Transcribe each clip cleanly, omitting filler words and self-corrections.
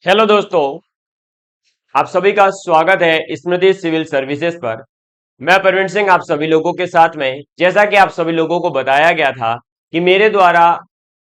Hello दोस्तों, आप सभी का स्वागत है स्मृति सिविल सर्विसेज पर। मैं प्रवीण सिंह आप सभी लोगों के साथ में, जैसा कि आप सभी लोगों को बताया गया था कि मेरे द्वारा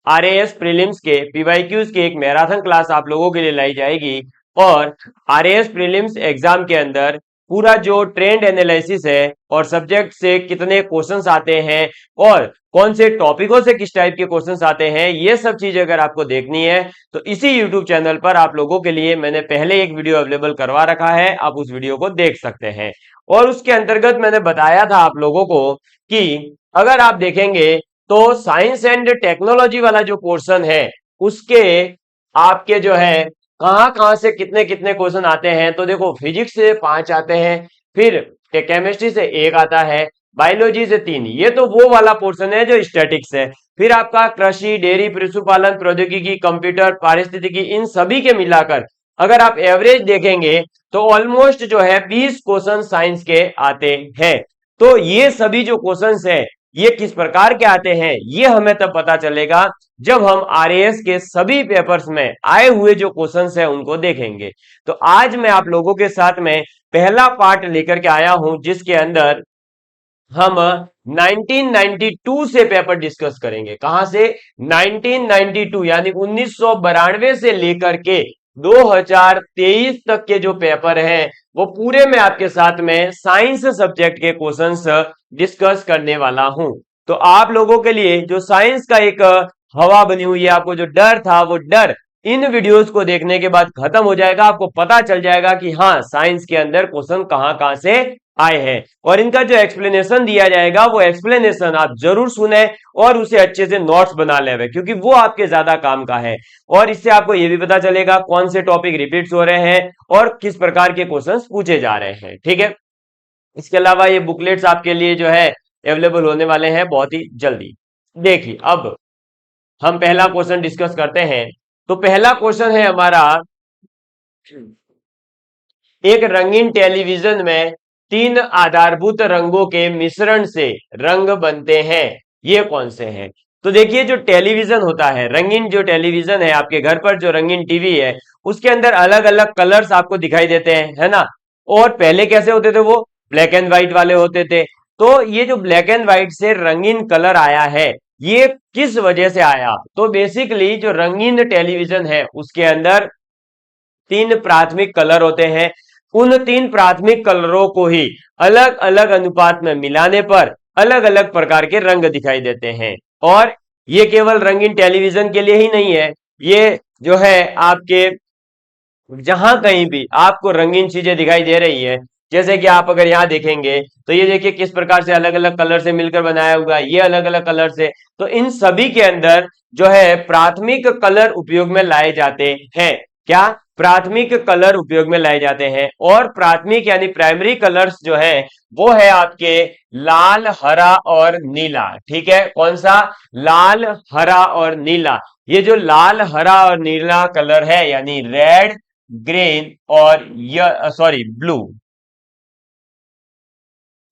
आरएएस प्रीलिम्स के पीवाईक्यूज की एक मैराथन क्लास आप लोगों के लिए लाई जाएगी और आरएएस प्रीलिम्स एग्जाम के अंदर पूरा जो ट्रेंड एनालिसिस है और सब्जेक्ट से कितने क्वेश्चंस आते हैं और कौन से टॉपिकों से किस टाइप के क्वेश्चंस आते हैं, ये सब चीजें अगर आपको देखनी है तो इसी यूट्यूब चैनल पर आप लोगों के लिए मैंने पहले एक वीडियो अवेलेबल करवा रखा है। आप उस वीडियो को देख सकते हैं और उसके अंतर्गत मैंने बताया था आप लोगों को कि अगर आप देखेंगे तो साइंस एंड टेक्नोलॉजी वाला जो पोर्शन है उसके आपके जो है कहां कहां से कितने कितने क्वेश्चन आते हैं। तो देखो, फिजिक्स से 5 आते हैं, फिर केमिस्ट्री से 1 आता है, बायोलॉजी से 3। ये तो वो वाला पोर्शन है जो स्टैटिक्स है। फिर आपका कृषि, डेयरी, पशुपालन, प्रौद्योगिकी, कंप्यूटर, पारिस्थितिकी, इन सभी के मिलाकर अगर आप एवरेज देखेंगे तो ऑलमोस्ट जो है 20 क्वेश्चन साइंस के आते हैं। तो ये सभी जो क्वेश्चंस है ये किस प्रकार के आते हैं ये हमें तब पता चलेगा जब हम आरएएस के सभी पेपर्स में आए हुए जो क्वेश्चंस है उनको देखेंगे। तो आज मैं आप लोगों के साथ में पहला पार्ट लेकर के आया हूं जिसके अंदर हम 1992 से पेपर डिस्कस करेंगे। कहां से? 1992 यानी 1992 से लेकर के 2023 तक के जो पेपर हैं वो पूरे में आपके साथ में साइंस सब्जेक्ट के क्वेश्चंस डिस्कस करने वाला हूं। तो आप लोगों के लिए जो साइंस का एक हवा बनी हुई है, आपको जो डर था वो डर इन वीडियोस को देखने के बाद खत्म हो जाएगा। आपको पता चल जाएगा कि हाँ, साइंस के अंदर क्वेश्चन कहां कहां से आए हैं और इनका जो एक्सप्लेनेशन दिया जाएगा वो एक्सप्लेनेशन आप जरूर सुने और उसे अच्छे से नोट्स बना ले, क्योंकि वो आपके ज्यादा काम का है। और इससे आपको ये भी पता चलेगा कौन से टॉपिक रिपीट्स हो रहे हैं और किस प्रकार के क्वेश्चंस पूछे जा रहे हैं। ठीक है, इसके अलावा ये बुकलेट्स आपके लिए जो है अवेलेबल होने वाले हैं बहुत ही जल्दी। देखिए, अब हम पहला क्वेश्चन डिस्कस करते हैं। तो पहला क्वेश्चन है हमारा, एक रंगीन टेलीविजन में 3 आधारभूत रंगों के मिश्रण से रंग बनते हैं, ये कौन से हैं? तो देखिए, जो टेलीविजन होता है, रंगीन जो टेलीविजन है आपके घर पर, जो रंगीन टीवी है, उसके अंदर अलग अलग कलर्स आपको दिखाई देते हैं, है ना। और पहले कैसे होते थे? वो ब्लैक एंड व्हाइट वाले होते थे। तो ये जो ब्लैक एंड व्हाइट से रंगीन कलर आया है, ये किस वजह से आया? तो बेसिकली जो रंगीन टेलीविजन है उसके अंदर 3 प्राथमिक कलर होते हैं। उन 3 प्राथमिक कलरों को ही अलग अलग अनुपात में मिलाने पर अलग अलग प्रकार के रंग दिखाई देते हैं। और ये केवल रंगीन टेलीविजन के लिए ही नहीं है, ये जो है आपके जहां कहीं भी आपको रंगीन चीजें दिखाई दे रही है, जैसे कि आप अगर यहां देखेंगे तो ये देखिए किस प्रकार से अलग अलग कलर से मिलकर बनाया हुआ है, ये अलग अलग कलर से। तो इन सभी के अंदर जो है प्राथमिक कलर उपयोग में लाए जाते हैं। क्या? प्राथमिक कलर उपयोग में लाए जाते हैं। और प्राथमिक यानी प्राइमरी कलर्स जो है वो है आपके लाल, हरा और नीला। ठीक है, कौन सा? लाल, हरा और नीला। ये जो लाल, हरा और नीला कलर है यानी रेड, ग्रीन और सॉरी ब्लू,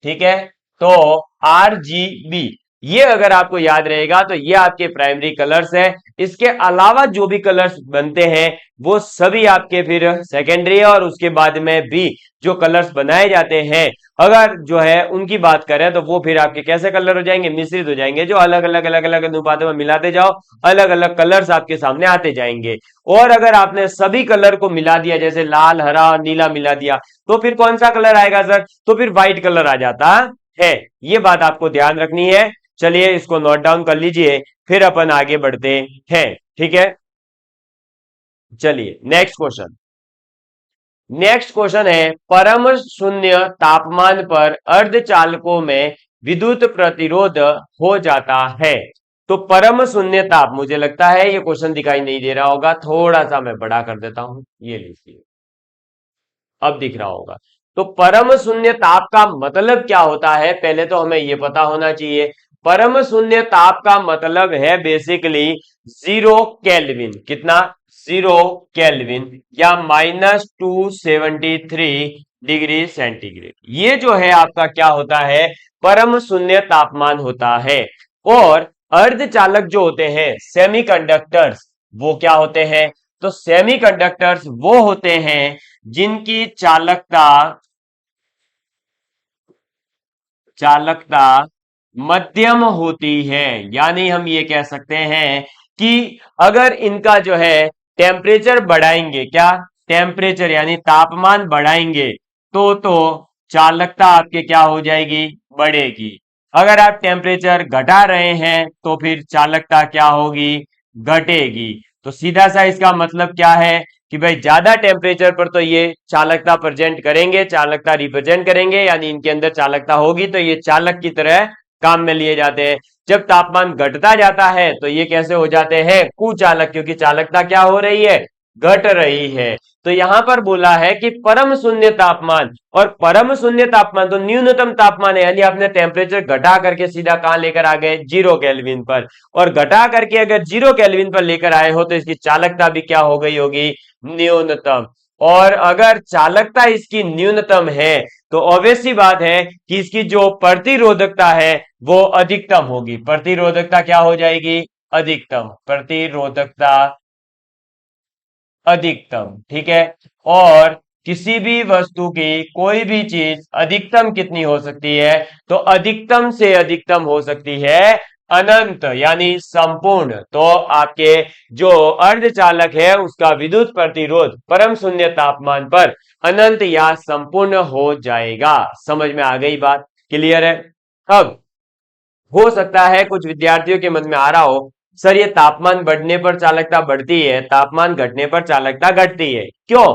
ठीक है। तो RGB, ये अगर आपको याद रहेगा तो ये आपके प्राइमरी कलर्स है। इसके अलावा जो भी कलर्स बनते हैं वो सभी आपके फिर सेकेंडरी है। और उसके बाद में भी जो कलर्स बनाए जाते हैं, अगर जो है उनकी बात करें तो वो फिर आपके कैसे कलर हो जाएंगे? मिश्रित हो जाएंगे। जो अलग अलग अलग अलग अनुपातों में मिलाते जाओ, अलग अलग कलर्स आपके सामने आते जाएंगे। और अगर आपने सभी कलर को मिला दिया, जैसे लाल, हरा और नीला मिला दिया, तो फिर कौन सा कलर आएगा सर? तो फिर व्हाइट कलर आ जाता है। ये बात आपको ध्यान रखनी है। चलिए इसको नोट डाउन कर लीजिए, फिर अपन आगे बढ़ते हैं। ठीक है, चलिए नेक्स्ट क्वेश्चन। नेक्स्ट क्वेश्चन है, परम शून्य तापमान पर अर्धचालकों में विद्युत प्रतिरोध हो जाता है। तो परम शून्य ताप, मुझे लगता है ये क्वेश्चन दिखाई नहीं दे रहा होगा, थोड़ा सा मैं बड़ा कर देता हूं, ये लीजिए, अब दिख रहा होगा। तो परम शून्य ताप का मतलब क्या होता है, पहले तो हमें यह पता होना चाहिए। परम शून्य ताप का मतलब है बेसिकली 0 केल्विन। कितना? 0 केल्विन या -273 डिग्री सेंटीग्रेड। ये जो है आपका क्या होता है? परम शून्य तापमान होता है। और अर्धचालक जो होते हैं, सेमीकंडक्टर्स, वो क्या होते हैं? तो सेमीकंडक्टर्स वो होते हैं जिनकी चालकता मध्यम होती है। यानी हम ये कह सकते हैं कि अगर इनका जो है टेम्परेचर बढ़ाएंगे, क्या टेम्परेचर यानी तापमान बढ़ाएंगे, तो चालकता आपके क्या हो जाएगी, बढ़ेगी। अगर आप टेम्परेचर घटा रहे हैं तो फिर चालकता क्या होगी, घटेगी। तो सीधा सा इसका मतलब क्या है कि भाई ज्यादा टेम्परेचर पर तो ये चालकता प्रेजेंट करेंगे, चालकता रिप्रेजेंट करेंगे, यानी इनके अंदर चालकता होगी, तो ये चालक की तरह काम में लिए जाते हैं। जब तापमान घटता जाता है तो ये कैसे हो जाते हैं, कुचालक, क्योंकि चालकता क्या हो रही है, घट रही है। तो यहां पर बोला है कि परम शून्य तापमान, और परम शून्य तापमान तो न्यूनतम तापमान है, यानी आपने टेम्परेचर घटा करके सीधा कहां लेकर आ गए, 0 केल्विन पर। और घटा करके अगर 0 केल्विन पर लेकर आए हो तो इसकी चालकता भी क्या हो गई होगी, न्यूनतम। और अगर चालकता इसकी न्यूनतम है तो ऑब्वियस सी बात है कि इसकी जो प्रतिरोधकता है वो अधिकतम होगी। प्रतिरोधकता क्या हो जाएगी, अधिकतम, प्रतिरोधकता अधिकतम, ठीक है। और किसी भी वस्तु की कोई भी चीज अधिकतम कितनी हो सकती है, तो अधिकतम से अधिकतम हो सकती है अनंत, यानी संपूर्ण। तो आपके जो अर्धचालक है उसका विद्युत प्रतिरोध परम शून्य तापमान पर अनंत या संपूर्ण हो जाएगा। समझ में आ गई बात, क्लियर है। अब हो सकता है कुछ विद्यार्थियों के मन में आ रहा हो, सर ये तापमान बढ़ने पर चालकता बढ़ती है, तापमान घटने पर चालकता घटती है, क्यों?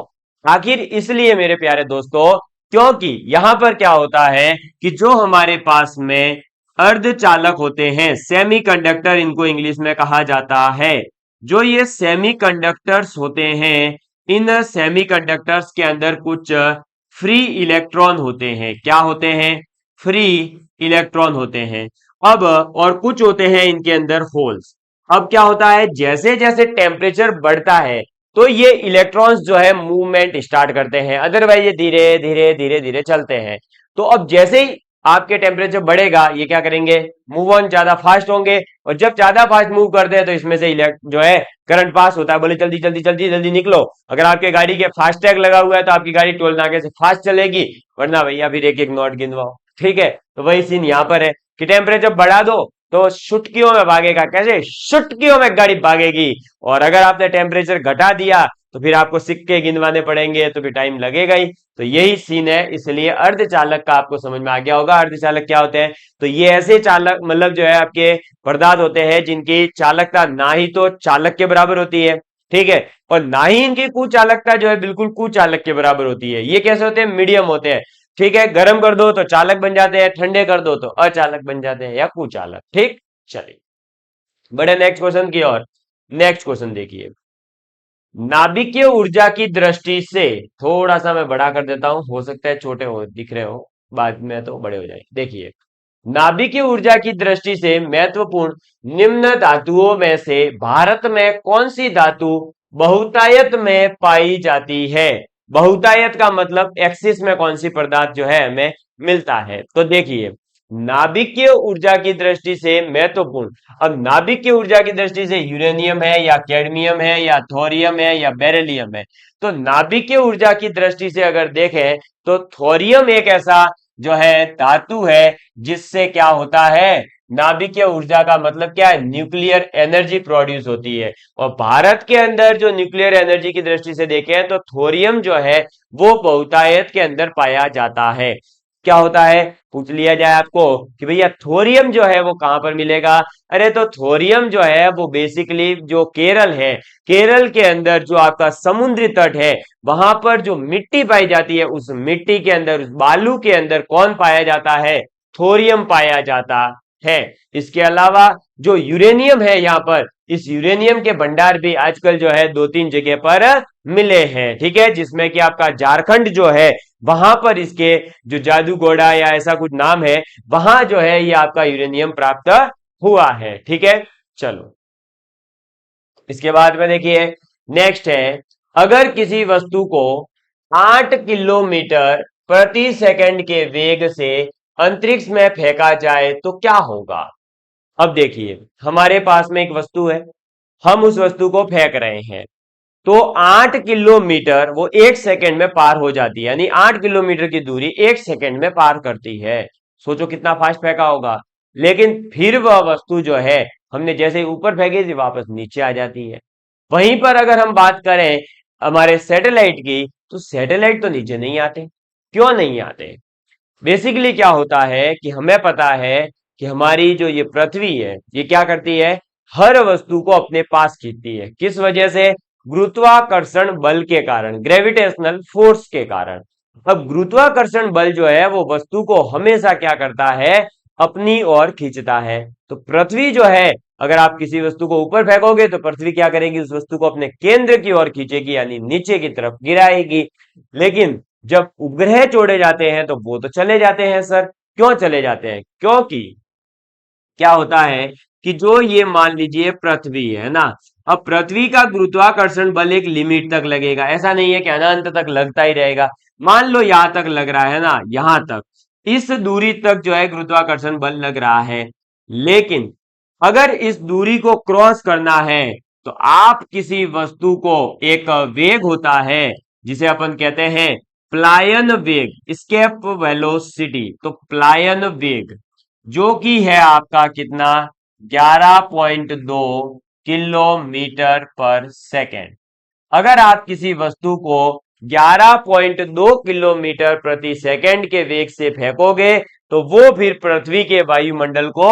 आखिर इसलिए मेरे प्यारे दोस्तों, क्योंकि यहां पर क्या होता है कि जो हमारे पास में अर्धचालक होते हैं, सेमीकंडक्टर इनको इंग्लिश में कहा जाता है, जो ये सेमीकंडक्टर्स होते हैं, इन सेमीकंडक्टर्स के अंदर कुछ फ्री इलेक्ट्रॉन होते हैं। क्या होते हैं, फ्री इलेक्ट्रॉन होते हैं। अब और कुछ होते हैं इनके अंदर होल्स। अब क्या होता है, जैसे जैसे टेम्परेचर बढ़ता है तो ये इलेक्ट्रॉन्स जो है मूवमेंट स्टार्ट करते हैं, अदरवाइज ये धीरे धीरे धीरे धीरे चलते हैं। तो अब जैसे ही आपके टेम्परेचर बढ़ेगा ये क्या करेंगे, मूव ऑन ज्यादा फास्ट होंगे, और जब ज्यादा फास्ट मूव करते हैं तो इसमें से जो है करंट पास होता है, बोले जल्दी जल्दी जल्दी जल्दी निकलो। अगर आपके गाड़ी के फास्टैग लगा हुआ है तो आपकी गाड़ी टोल नाके से फास्ट चलेगी, वरना भैया फिर एक एक नोट गिनवाओ, ठीक है। तो वही सीन यहां पर है कि टेम्परेचर बढ़ा दो तो चुटकियों में भागेगा, कैसे, चुटकियों में गाड़ी भागेगी। और अगर आपने टेम्परेचर घटा दिया तो फिर आपको सिक्के गिनवाने पड़ेंगे, तो फिर टाइम लगेगा ही। तो यही सीन है, इसलिए अर्धचालक का आपको समझ में आ गया होगा। अर्धचालक क्या होते हैं, तो ये ऐसे चालक मतलब जो है आपके पदार्थ होते हैं जिनकी चालकता ना ही तो चालक के बराबर होती है, ठीक है, और ना ही इनकी कुचालकता जो है बिल्कुल कुचालक के बराबर होती है। ये कैसे होते हैं, मीडियम होते हैं, ठीक है। गर्म कर दो तो चालक बन जाते हैं, ठंडे कर दो तो अचालक बन जाते हैं या कुचालक, ठीक। चलिए बड़े नेक्स्ट क्वेश्चन की ओर। नेक्स्ट क्वेश्चन देखिए, नाभिकीय ऊर्जा की दृष्टि से, थोड़ा सा मैं बड़ा कर देता हूं, हो सकता है छोटे हो दिख रहे हो, बाद में तो बड़े हो जाए। देखिए, नाभिकीय ऊर्जा की दृष्टि से महत्वपूर्ण निम्न धातुओं में से भारत में कौन सी धातु बहुतायत में पाई जाती है। बहुतायत का मतलब एक्सिस में कौन सी पदार्थ जो है हमें मिलता है। तो देखिए, नाभिकीय ऊर्जा की दृष्टि से महत्वपूर्ण, अब नाभिकीय ऊर्जा की दृष्टि से यूरेनियम है या कैडमियम है या थोरियम है या बेरिलियम है। तो नाभिकीय ऊर्जा की दृष्टि से अगर देखें तो थोरियम एक ऐसा जो है धातु है जिससे क्या होता है, नाभिकीय ऊर्जा का मतलब क्या है, न्यूक्लियर एनर्जी प्रोड्यूस होती है। और भारत के अंदर जो न्यूक्लियर एनर्जी की दृष्टि से देखें तो थोरियम जो है वो बहुतायत के अंदर पाया जाता है। क्या होता है, पूछ लिया जाए आपको कि भैया थोरियम जो है वो कहां पर मिलेगा, अरे तो थोरियम जो है वो बेसिकली जो केरल है, केरल के अंदर जो आपका समुद्री तट है वहां पर जो मिट्टी पाई जाती है, उस मिट्टी के अंदर, उस बालू के अंदर कौन पाया जाता है, थोरियम पाया जाता है। इसके अलावा जो यूरेनियम है यहाँ पर, इस यूरेनियम के भंडार भी आजकल जो है दो तीन जगह पर मिले हैं, ठीक है, जिसमें कि आपका झारखंड जो है वहां पर इसके जो जादू घोड़ा या ऐसा कुछ नाम है, वहां जो है ये आपका यूरेनियम प्राप्त हुआ है, ठीक है। चलो इसके बाद में देखिए, नेक्स्ट है, अगर किसी वस्तु को 8 किलोमीटर प्रति सेकंड के वेग से अंतरिक्ष में फेंका जाए तो क्या होगा। अब देखिए, हमारे पास में एक वस्तु है, हम उस वस्तु को फेंक रहे हैं, तो 8 किलोमीटर वो 1 सेकंड में पार हो जाती है, यानी 8 किलोमीटर की दूरी 1 सेकंड में पार करती है। सोचो कितना फास्ट फेंका होगा। लेकिन फिर वह वस्तु जो है हमने जैसे ही ऊपर फेंकी थी वापस नीचे आ जाती है। वहीं पर अगर हम बात करें हमारे सैटेलाइट की, तो सैटेलाइट तो नीचे नहीं आते। क्यों नहीं आते? बेसिकली क्या होता है कि हमें पता है कि हमारी जो ये पृथ्वी है ये क्या करती है, हर वस्तु को अपने पास खींचती है। किस वजह से? गुरुत्वाकर्षण बल के कारण, ग्रेविटेशनल फोर्स के कारण। अब गुरुत्वाकर्षण बल जो है वो वस्तु को हमेशा क्या करता है, अपनी ओर खींचता है। तो पृथ्वी जो है, अगर आप किसी वस्तु को ऊपर फेंकोगे तो पृथ्वी क्या करेगी, उस वस्तु को अपने केंद्र की ओर खींचेगी, यानी नीचे की तरफ गिराएगी। लेकिन जब उपग्रह छोड़े जाते हैं तो वो तो चले जाते हैं सर। क्यों चले जाते हैं? क्योंकि क्या होता है कि जो ये मान लीजिए पृथ्वी है ना, अब पृथ्वी का गुरुत्वाकर्षण बल एक लिमिट तक लगेगा, ऐसा नहीं है कि अनंत तक लगता ही रहेगा। मान लो यहां तक लग रहा है ना, यहां तक, इस दूरी तक जो है गुरुत्वाकर्षण बल लग रहा है। लेकिन अगर इस दूरी को क्रॉस करना है तो आप किसी वस्तु को, एक वेग होता है जिसे अपन कहते हैं प्लायन वेग, स्केप वेलोसिटी, तो प्लायन वेग जो कि है आपका कितना, 11.2 किलोमीटर पर सेकेंड। अगर आप किसी वस्तु को 11.2 किलोमीटर प्रति सेकंड के वेग से फेंकोगे तो वो फिर पृथ्वी के वायुमंडल को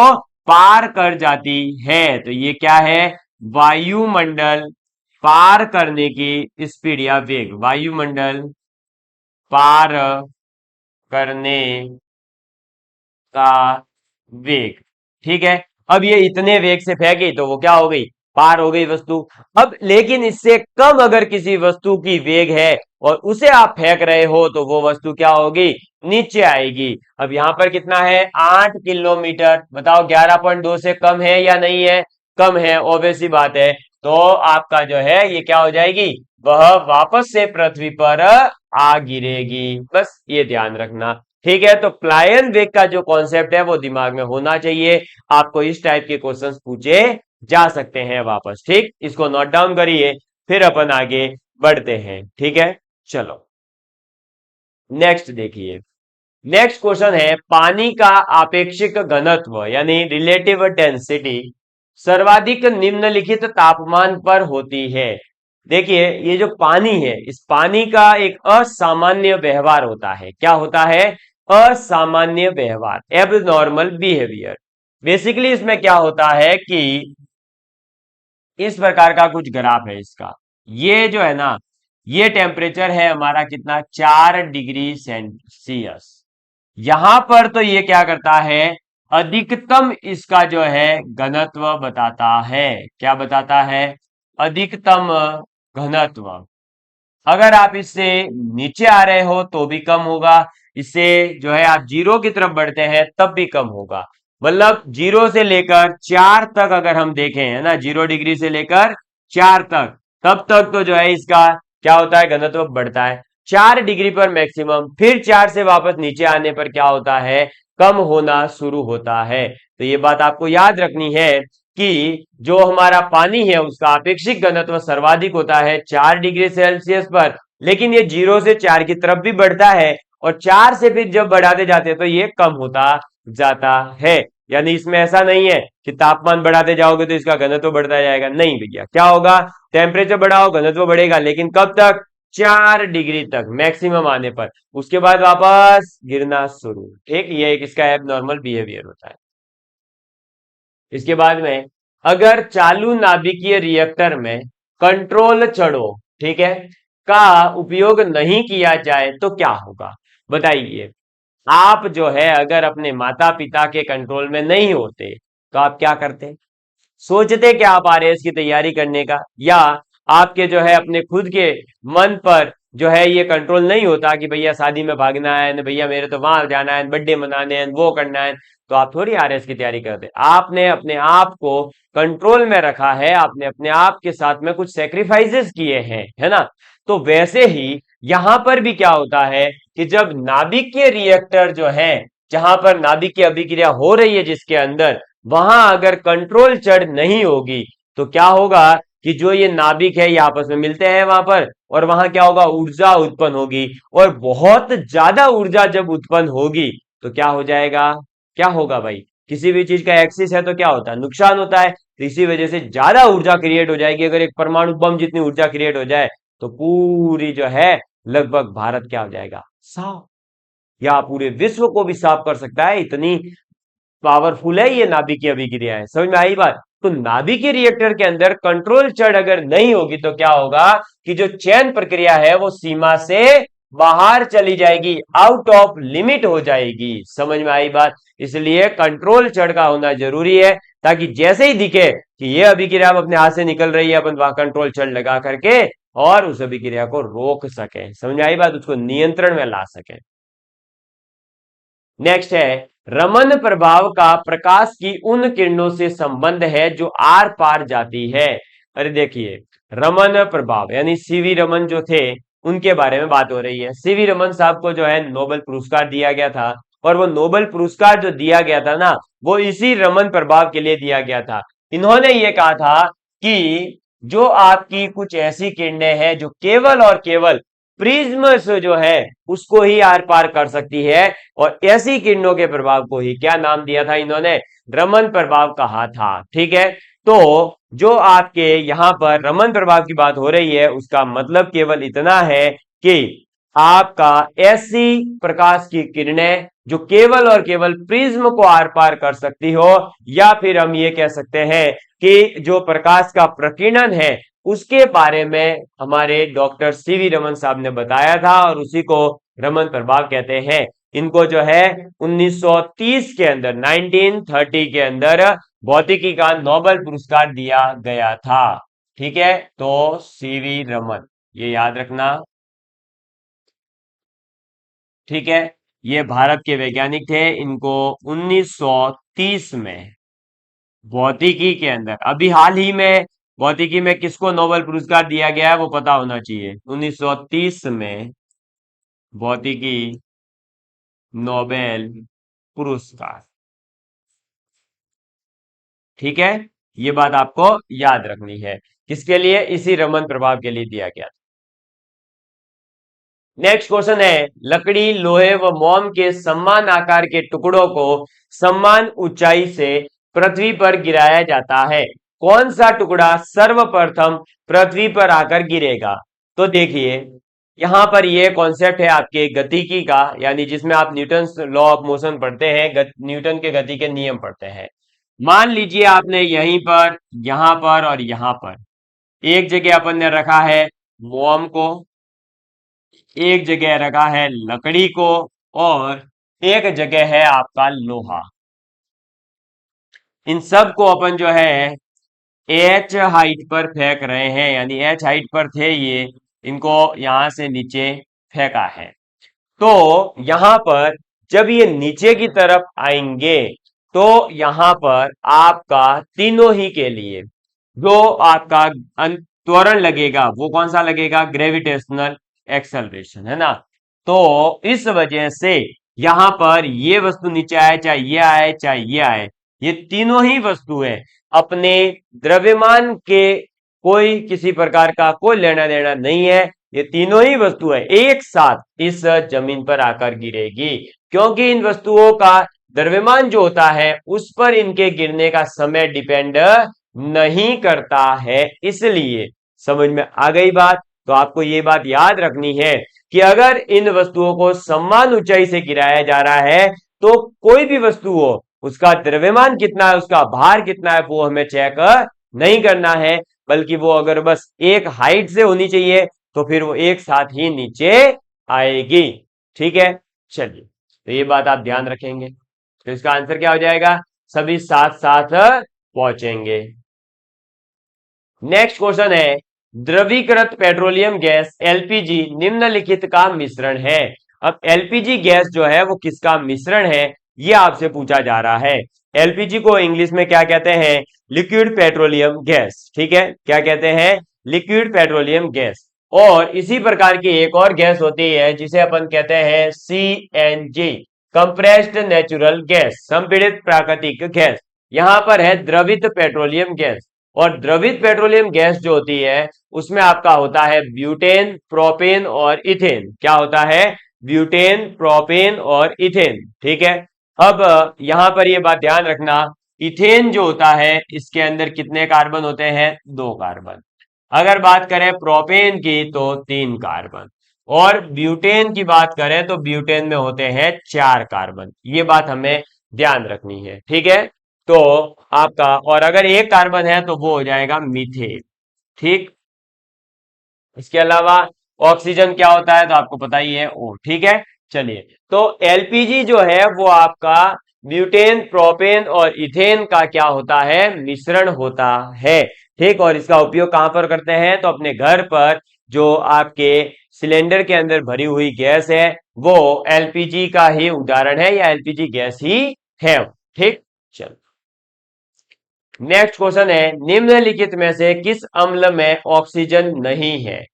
पार कर जाती है। तो ये क्या है, वायुमंडल पार करने की स्पीड या वेग, वायुमंडल पार करने का वेग। ठीक है, अब ये इतने वेग से फेंकी तो वो क्या हो गई, पार हो गई वस्तु। अब लेकिन इससे कम अगर किसी वस्तु की वेग है और उसे आप फेंक रहे हो तो वो वस्तु क्या होगी, नीचे आएगी। अब यहां पर कितना है, 8 किलोमीटर। बताओ 11.2 से कम है या नहीं है? कम है, ऑब्वियस सी बात है। तो आपका जो है ये क्या हो जाएगी, वह वापस से पृथ्वी पर आ गिरेगी। बस ये ध्यान रखना। ठीक है, तो प्लायन वेग का जो कॉन्सेप्ट है वो दिमाग में होना चाहिए। आपको इस टाइप के क्वेश्चंस पूछे जा सकते हैं वापस। ठीक, इसको नोट डाउन करिए, फिर अपन आगे बढ़ते हैं। ठीक है, चलो नेक्स्ट देखिए। नेक्स्ट क्वेश्चन है, पानी का आपेक्षिक घनत्व यानी रिलेटिव डेंसिटी सर्वाधिक निम्नलिखित तापमान पर होती है। देखिए ये जो पानी है, इस पानी का एक असामान्य व्यवहार होता है। क्या होता है? असामान्य व्यवहार, एबनॉर्मल बिहेवियर। बेसिकली इसमें क्या होता है कि इस प्रकार का कुछ ग्राफ है इसका। ये जो है ना, ये टेम्परेचर है हमारा कितना, 4 डिग्री सेल्सियस। यहां पर तो ये क्या करता है, अधिकतम इसका जो है घनत्व बताता है। क्या बताता है? अधिकतम घनत्व। अगर आप इससे नीचे आ रहे हो तो भी कम होगा, इससे जो है आप जीरो की तरफ बढ़ते हैं तब भी कम होगा। मतलब 0 से लेकर 4 तक अगर हम देखें, है ना, 0 डिग्री से लेकर 4 तक, तब तक तो जो है इसका क्या होता है, घनत्व बढ़ता है। 4 डिग्री पर मैक्सिमम, फिर 4 से वापस नीचे आने पर क्या होता है, कम होना शुरू होता है। तो ये बात आपको याद रखनी है कि जो हमारा पानी है उसका अपेक्षित घनत्व सर्वाधिक होता है 4 डिग्री सेल्सियस पर, लेकिन ये 0 से 4 की तरफ भी बढ़ता है और 4 से फिर जब बढ़ाते जाते हैं तो ये कम होता जाता है। यानी इसमें ऐसा नहीं है कि तापमान बढ़ाते जाओगे तो इसका घनत्व बढ़ता जाएगा, नहीं भैया। क्या होगा, टेम्परेचर बढ़ाओ घनत्व बढ़ेगा, लेकिन कब तक, 4 डिग्री तक मैक्सिमम आने पर, उसके बाद वापस गिरना शुरू। ठीक, ये एक इसका एबनॉर्मल बिहेवियर होता है। इसके बाद में अगर चालू नाभिकीय रिएक्टर में कंट्रोल छड़ों, ठीक है, का उपयोग नहीं किया जाए तो क्या होगा, बताइए। आप जो है अगर अपने माता पिता के कंट्रोल में नहीं होते तो आप क्या करते? सोचते कि आप आरएएस की तैयारी करने का, या आपके जो है अपने खुद के मन पर जो है ये कंट्रोल नहीं होता कि भैया शादी में भागना है, भैया मेरे तो वहां जाना है, बर्थडे मनाने हैं, वो करना है, तो आप थोड़ी आरएएस की तैयारी करते। आपने अपने आप को कंट्रोल में रखा है, आपने अपने आप के साथ में कुछ सेक्रीफाइसेस किए हैं, है ना। तो वैसे ही यहां पर भी क्या होता है कि जब नाभिकीय रिएक्टर जो है, जहां पर नाभिकीय अभिक्रिया हो रही है जिसके अंदर, वहां अगर कंट्रोल चढ़ नहीं होगी तो क्या होगा, कि जो ये नाभिक है ये आपस में मिलते हैं वहां पर, और वहां क्या होगा, ऊर्जा उत्पन्न होगी, और बहुत ज्यादा ऊर्जा जब उत्पन्न होगी तो क्या हो जाएगा, क्या होगा भाई, किसी भी चीज का एक्सिस है तो क्या होता है, नुकसान होता है। तो इसी वजह से ज्यादा ऊर्जा क्रिएट हो जाएगी। अगर एक परमाणु बम जितनी ऊर्जा क्रिएट हो जाए तो पूरी जो है लगभग भारत क्या हो जाएगा, साफ, या पूरे विश्व को भी साफ कर सकता है, इतनी पावरफुल है ये नाभिकीय अभिक्रिया है। समझ में आई बात। तो नाभिकीय रिएक्टर के अंदर कंट्रोल चढ़ अगर नहीं होगी तो क्या होगा कि जो चयन प्रक्रिया है वो सीमा से बाहर चली जाएगी, आउट ऑफ लिमिट हो जाएगी। समझ में आई बात। इसलिए कंट्रोल चढ़ का होना जरूरी है, ताकि जैसे ही दिखे कि ये अभिक्रिया अपने हाथ से निकल रही है, अपन वहां कंट्रोल चढ़ लगा करके और उस अभिक्रिया को रोक सके। समझ में आई बात, उसको नियंत्रण में ला सके। नेक्स्ट है, रमन प्रभाव का प्रकाश की उन किरणों से संबंध है जो आर पार जाती है। अरे देखिए, रमन प्रभाव यानी सीवी रमन जो थे उनके बारे में बात हो रही है। सीवी रमन साहब को जो है नोबेल पुरस्कार दिया गया था, और वो नोबेल पुरस्कार जो दिया गया था ना, वो इसी रमन प्रभाव के लिए दिया गया था। इन्होंने ये कहा था कि जो आपकी कुछ ऐसी किरणें हैं जो केवल और केवल प्रिज्म से जो है उसको ही आर पार कर सकती है, और ऐसी किरणों के प्रभाव को ही क्या नाम दिया था इन्होंने, रमन प्रभाव कहा था। ठीक है, तो जो आपके यहां पर रमन प्रभाव की बात हो रही है उसका मतलब केवल इतना है कि आपका ऐसी प्रकाश की किरणें जो केवल और केवल प्रिज्म को आर पार कर सकती हो, या फिर हम ये कह सकते हैं कि जो प्रकाश का प्रकीर्णन है उसके बारे में हमारे डॉक्टर सीवी रमन साहब ने बताया था, और उसी को रमन प्रभाव कहते हैं। इनको जो है 1930 के अंदर, 1930 के अंदर भौतिकी का नोबेल पुरस्कार दिया गया था। ठीक है, तो सीवी रमन, ये याद रखना। ठीक है, ये भारत के वैज्ञानिक थे। इनको 1930 में भौतिकी के अंदर, अभी हाल ही में भौतिकी में किसको नोबेल पुरस्कार दिया गया है वो पता होना चाहिए। 1930 में भौतिकी नोबेल पुरस्कार। ठीक है, ये बात आपको याद रखनी है। किसके लिए, इसी रमन प्रभाव के लिए दिया गया था। नेक्स्ट क्वेश्चन है, लकड़ी, लोहे व मोम के समान आकार के टुकड़ों को समान ऊंचाई से पृथ्वी पर गिराया जाता है। कौन सा टुकड़ा सर्वप्रथम पृथ्वी पर आकर गिरेगा। तो देखिए, यहां पर ये कॉन्सेप्ट है आपके गतिकी का, यानी जिसमें आप न्यूटन लॉ ऑफ मोशन पढ़ते हैं, न्यूटन के गति के नियम पढ़ते हैं। मान लीजिए आपने यहीं पर, यहां पर और यहां पर एक जगह अपन ने रखा है मोम को, एक जगह रखा है लकड़ी को, और एक जगह है आपका लोहा। इन सब को अपन जो है एच हाइट पर फेंक रहे हैं, यानी एच हाइट पर थे ये, इनको यहां से नीचे फेंका है। तो यहां पर जब ये नीचे की तरफ आएंगे तो यहां पर आपका तीनों ही के लिए जो आपका त्वरण लगेगा वो कौन सा लगेगा, ग्रेविटेशनल एक्सेलरेशन, है ना। तो इस वजह से यहां पर ये वस्तु नीचे आए, चाहे ये आए चाहे ये आए, ये तीनों ही वस्तुएं अपने द्रव्यमान के कोई किसी प्रकार का कोई लेना देना नहीं है। ये तीनों ही वस्तुएं एक साथ इस जमीन पर आकर गिरेगी, क्योंकि इन वस्तुओं का द्रव्यमान जो होता है उस पर इनके गिरने का समय डिपेंड नहीं करता है। इसलिए समझ में आ गई बात। तो आपको ये बात याद रखनी है कि अगर इन वस्तुओं को समान ऊंचाई से गिराया जा रहा है तो कोई भी वस्तु हो, उसका द्रव्यमान कितना है, उसका भार कितना है, वो हमें चेक नहीं करना है, बल्कि वो अगर बस एक हाइट से होनी चाहिए तो फिर वो एक साथ ही नीचे आएगी। ठीक है, चलिए, तो ये बात आप ध्यान रखेंगे। तो इसका आंसर क्या हो जाएगा, सभी साथ साथ पहुंचेंगे। नेक्स्ट क्वेश्चन है, द्रवीकृत पेट्रोलियम गैस एलपीजी निम्नलिखित का मिश्रण है। अब एलपीजी गैस जो है वो किसका मिश्रण है, ये आपसे पूछा जा रहा है। एलपीजी को इंग्लिश में क्या कहते हैं, लिक्विड पेट्रोलियम गैस। ठीक है, क्या कहते हैं, लिक्विड पेट्रोलियम गैस। और इसी प्रकार की एक और गैस होती है जिसे अपन कहते हैं सीएनजी, कंप्रेस्ड नेचुरल गैस, संपीड़ित प्राकृतिक गैस। यहां पर है द्रवित पेट्रोलियम गैस। और द्रवित पेट्रोलियम गैस जो होती है उसमें आपका होता है ब्यूटेन, प्रोपेन और इथेन। क्या होता है? ब्यूटेन, प्रोपेन और इथेन। ठीक है। अब यहां पर ये बात ध्यान रखना, इथेन जो होता है इसके अंदर कितने कार्बन होते हैं? 2 कार्बन। अगर बात करें प्रोपेन की तो 3 कार्बन, और ब्यूटेन की बात करें तो ब्यूटेन में होते हैं 4 कार्बन। ये बात हमें ध्यान रखनी है। ठीक है। तो आपका, और अगर 1 कार्बन है तो वो हो जाएगा मीथेन। ठीक। इसके अलावा ऑक्सीजन क्या होता है तो आपको पता ही है, ओ। ठीक है। चलिए, तो एलपीजी जो है वो आपका ब्यूटेन, प्रोपेन और इथेन का क्या होता है? मिश्रण होता है। ठीक। और इसका उपयोग कहां पर करते हैं? तो अपने घर पर जो आपके सिलेंडर के अंदर भरी हुई गैस है वो एलपीजी का ही उदाहरण है, या एलपीजी गैस ही है। ठीक। चलो, नेक्स्ट क्वेश्चन है, निम्नलिखित में से किस अम्ल में ऑक्सीजन नहीं है?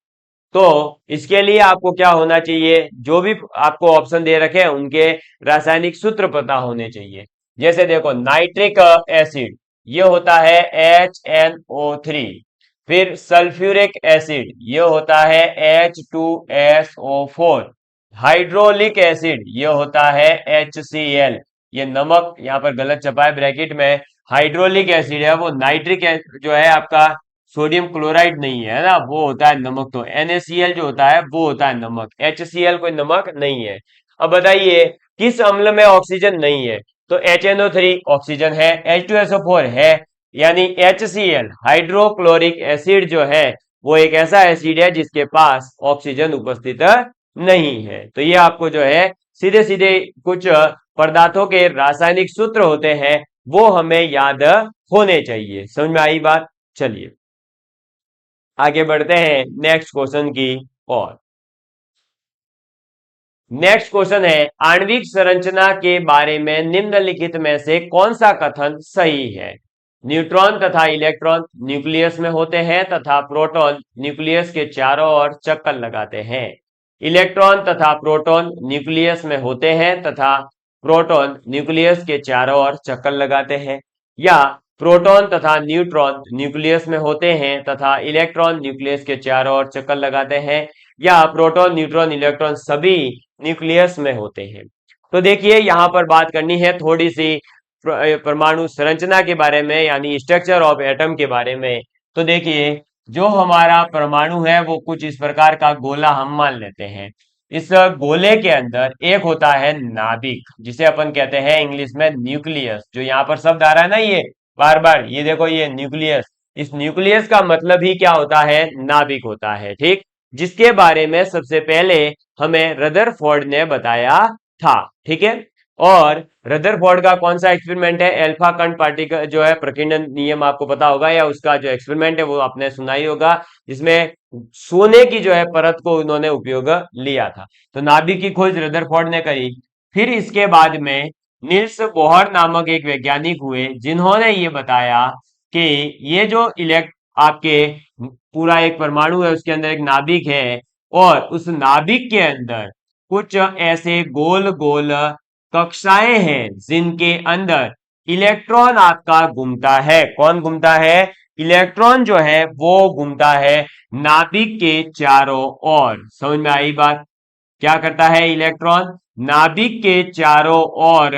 तो इसके लिए आपको क्या होना चाहिए? जो भी आपको ऑप्शन दे रखे हैं उनके रासायनिक सूत्र पता होने चाहिए। जैसे देखो, नाइट्रिक एसिड ये होता है HNO3। फिर सल्फ्यूरिक एसिड ये होता है H2SO4। हाइड्रोलिक एसिड ये होता है HCl। ये नमक यहां पर गलत छपा है ब्रैकेट में, हाइड्रोलिक एसिड है वो। नाइट्रिक जो है आपका सोडियम क्लोराइड नहीं है ना, वो होता है नमक। तो NaCl जो होता है वो होता है नमक, HCl कोई नमक नहीं है। अब बताइए किस अम्ल में ऑक्सीजन नहीं है? तो HNO3 ऑक्सीजन है, H2SO4 है, यानी HCl हाइड्रोक्लोरिक एसिड जो है वो एक ऐसा एसिड है जिसके पास ऑक्सीजन उपस्थित नहीं है। तो ये आपको जो है सीधे सीधे कुछ पदार्थों के रासायनिक सूत्र होते हैं वो हमें याद होने चाहिए। समझ में आई बात? चलिए आगे बढ़ते हैं नेक्स्ट क्वेश्चन की ओर। नेक्स्ट क्वेश्चन है, आणविक संरचना के बारे में निम्नलिखित में से कौन सा कथन सही है? न्यूट्रॉन तथा इलेक्ट्रॉन न्यूक्लियस में होते हैं तथा प्रोटॉन न्यूक्लियस के चारों ओर चक्कर लगाते हैं। इलेक्ट्रॉन तथा प्रोटॉन न्यूक्लियस में होते हैं तथा प्रोटॉन न्यूक्लियस के चारों ओर चक्कर लगाते हैं। या प्रोटॉन तथा न्यूट्रॉन न्यूक्लियस में होते हैं तथा इलेक्ट्रॉन न्यूक्लियस के चारों ओर चक्कर लगाते हैं। या प्रोटॉन, न्यूट्रॉन, इलेक्ट्रॉन सभी न्यूक्लियस में होते हैं। तो देखिए यहां पर बात करनी है थोड़ी सी परमाणु संरचना के बारे में, यानी स्ट्रक्चर ऑफ एटम के बारे में। तो देखिए, जो हमारा परमाणु है वो कुछ इस प्रकार का गोला हम मान लेते हैं। इस गोले के अंदर एक होता है नाभिक, जिसे अपन कहते हैं इंग्लिश में न्यूक्लियस। जो यहाँ पर शब्द आ रहा है ना, ये बार बार, ये देखो, ये न्यूक्लियस। इस न्यूक्लियस का मतलब ही क्या होता है? नाभिक होता है। ठीक। जिसके बारे में सबसे पहले हमें रदरफोर्ड ने बताया था। ठीक है। और रदरफोर्ड का कौन सा एक्सपेरिमेंट है? अल्फा कण पार्टिकल जो है, प्रकीर्णन नियम आपको पता होगा, या उसका जो एक्सपेरिमेंट है वो आपने सुना ही होगा, जिसमें सोने की जो है परत को उन्होंने उपयोग लिया था। तो नाभिक की खोज रदरफोर्ड ने करी। फिर इसके बाद में निल्स बोहर नामक एक वैज्ञानिक हुए जिन्होंने ये बताया कि ये जो आपके पूरा एक परमाणु है उसके अंदर एक नाभिक है, और उस नाभिक के अंदर कुछ ऐसे गोल गोल कक्षाएं हैं जिनके अंदर इलेक्ट्रॉन आपका घूमता है। कौन घूमता है? इलेक्ट्रॉन जो है वो घूमता है नाभिक के चारों ओर। समझ में आई बात? क्या करता है इलेक्ट्रॉन? नाभिक के चारों ओर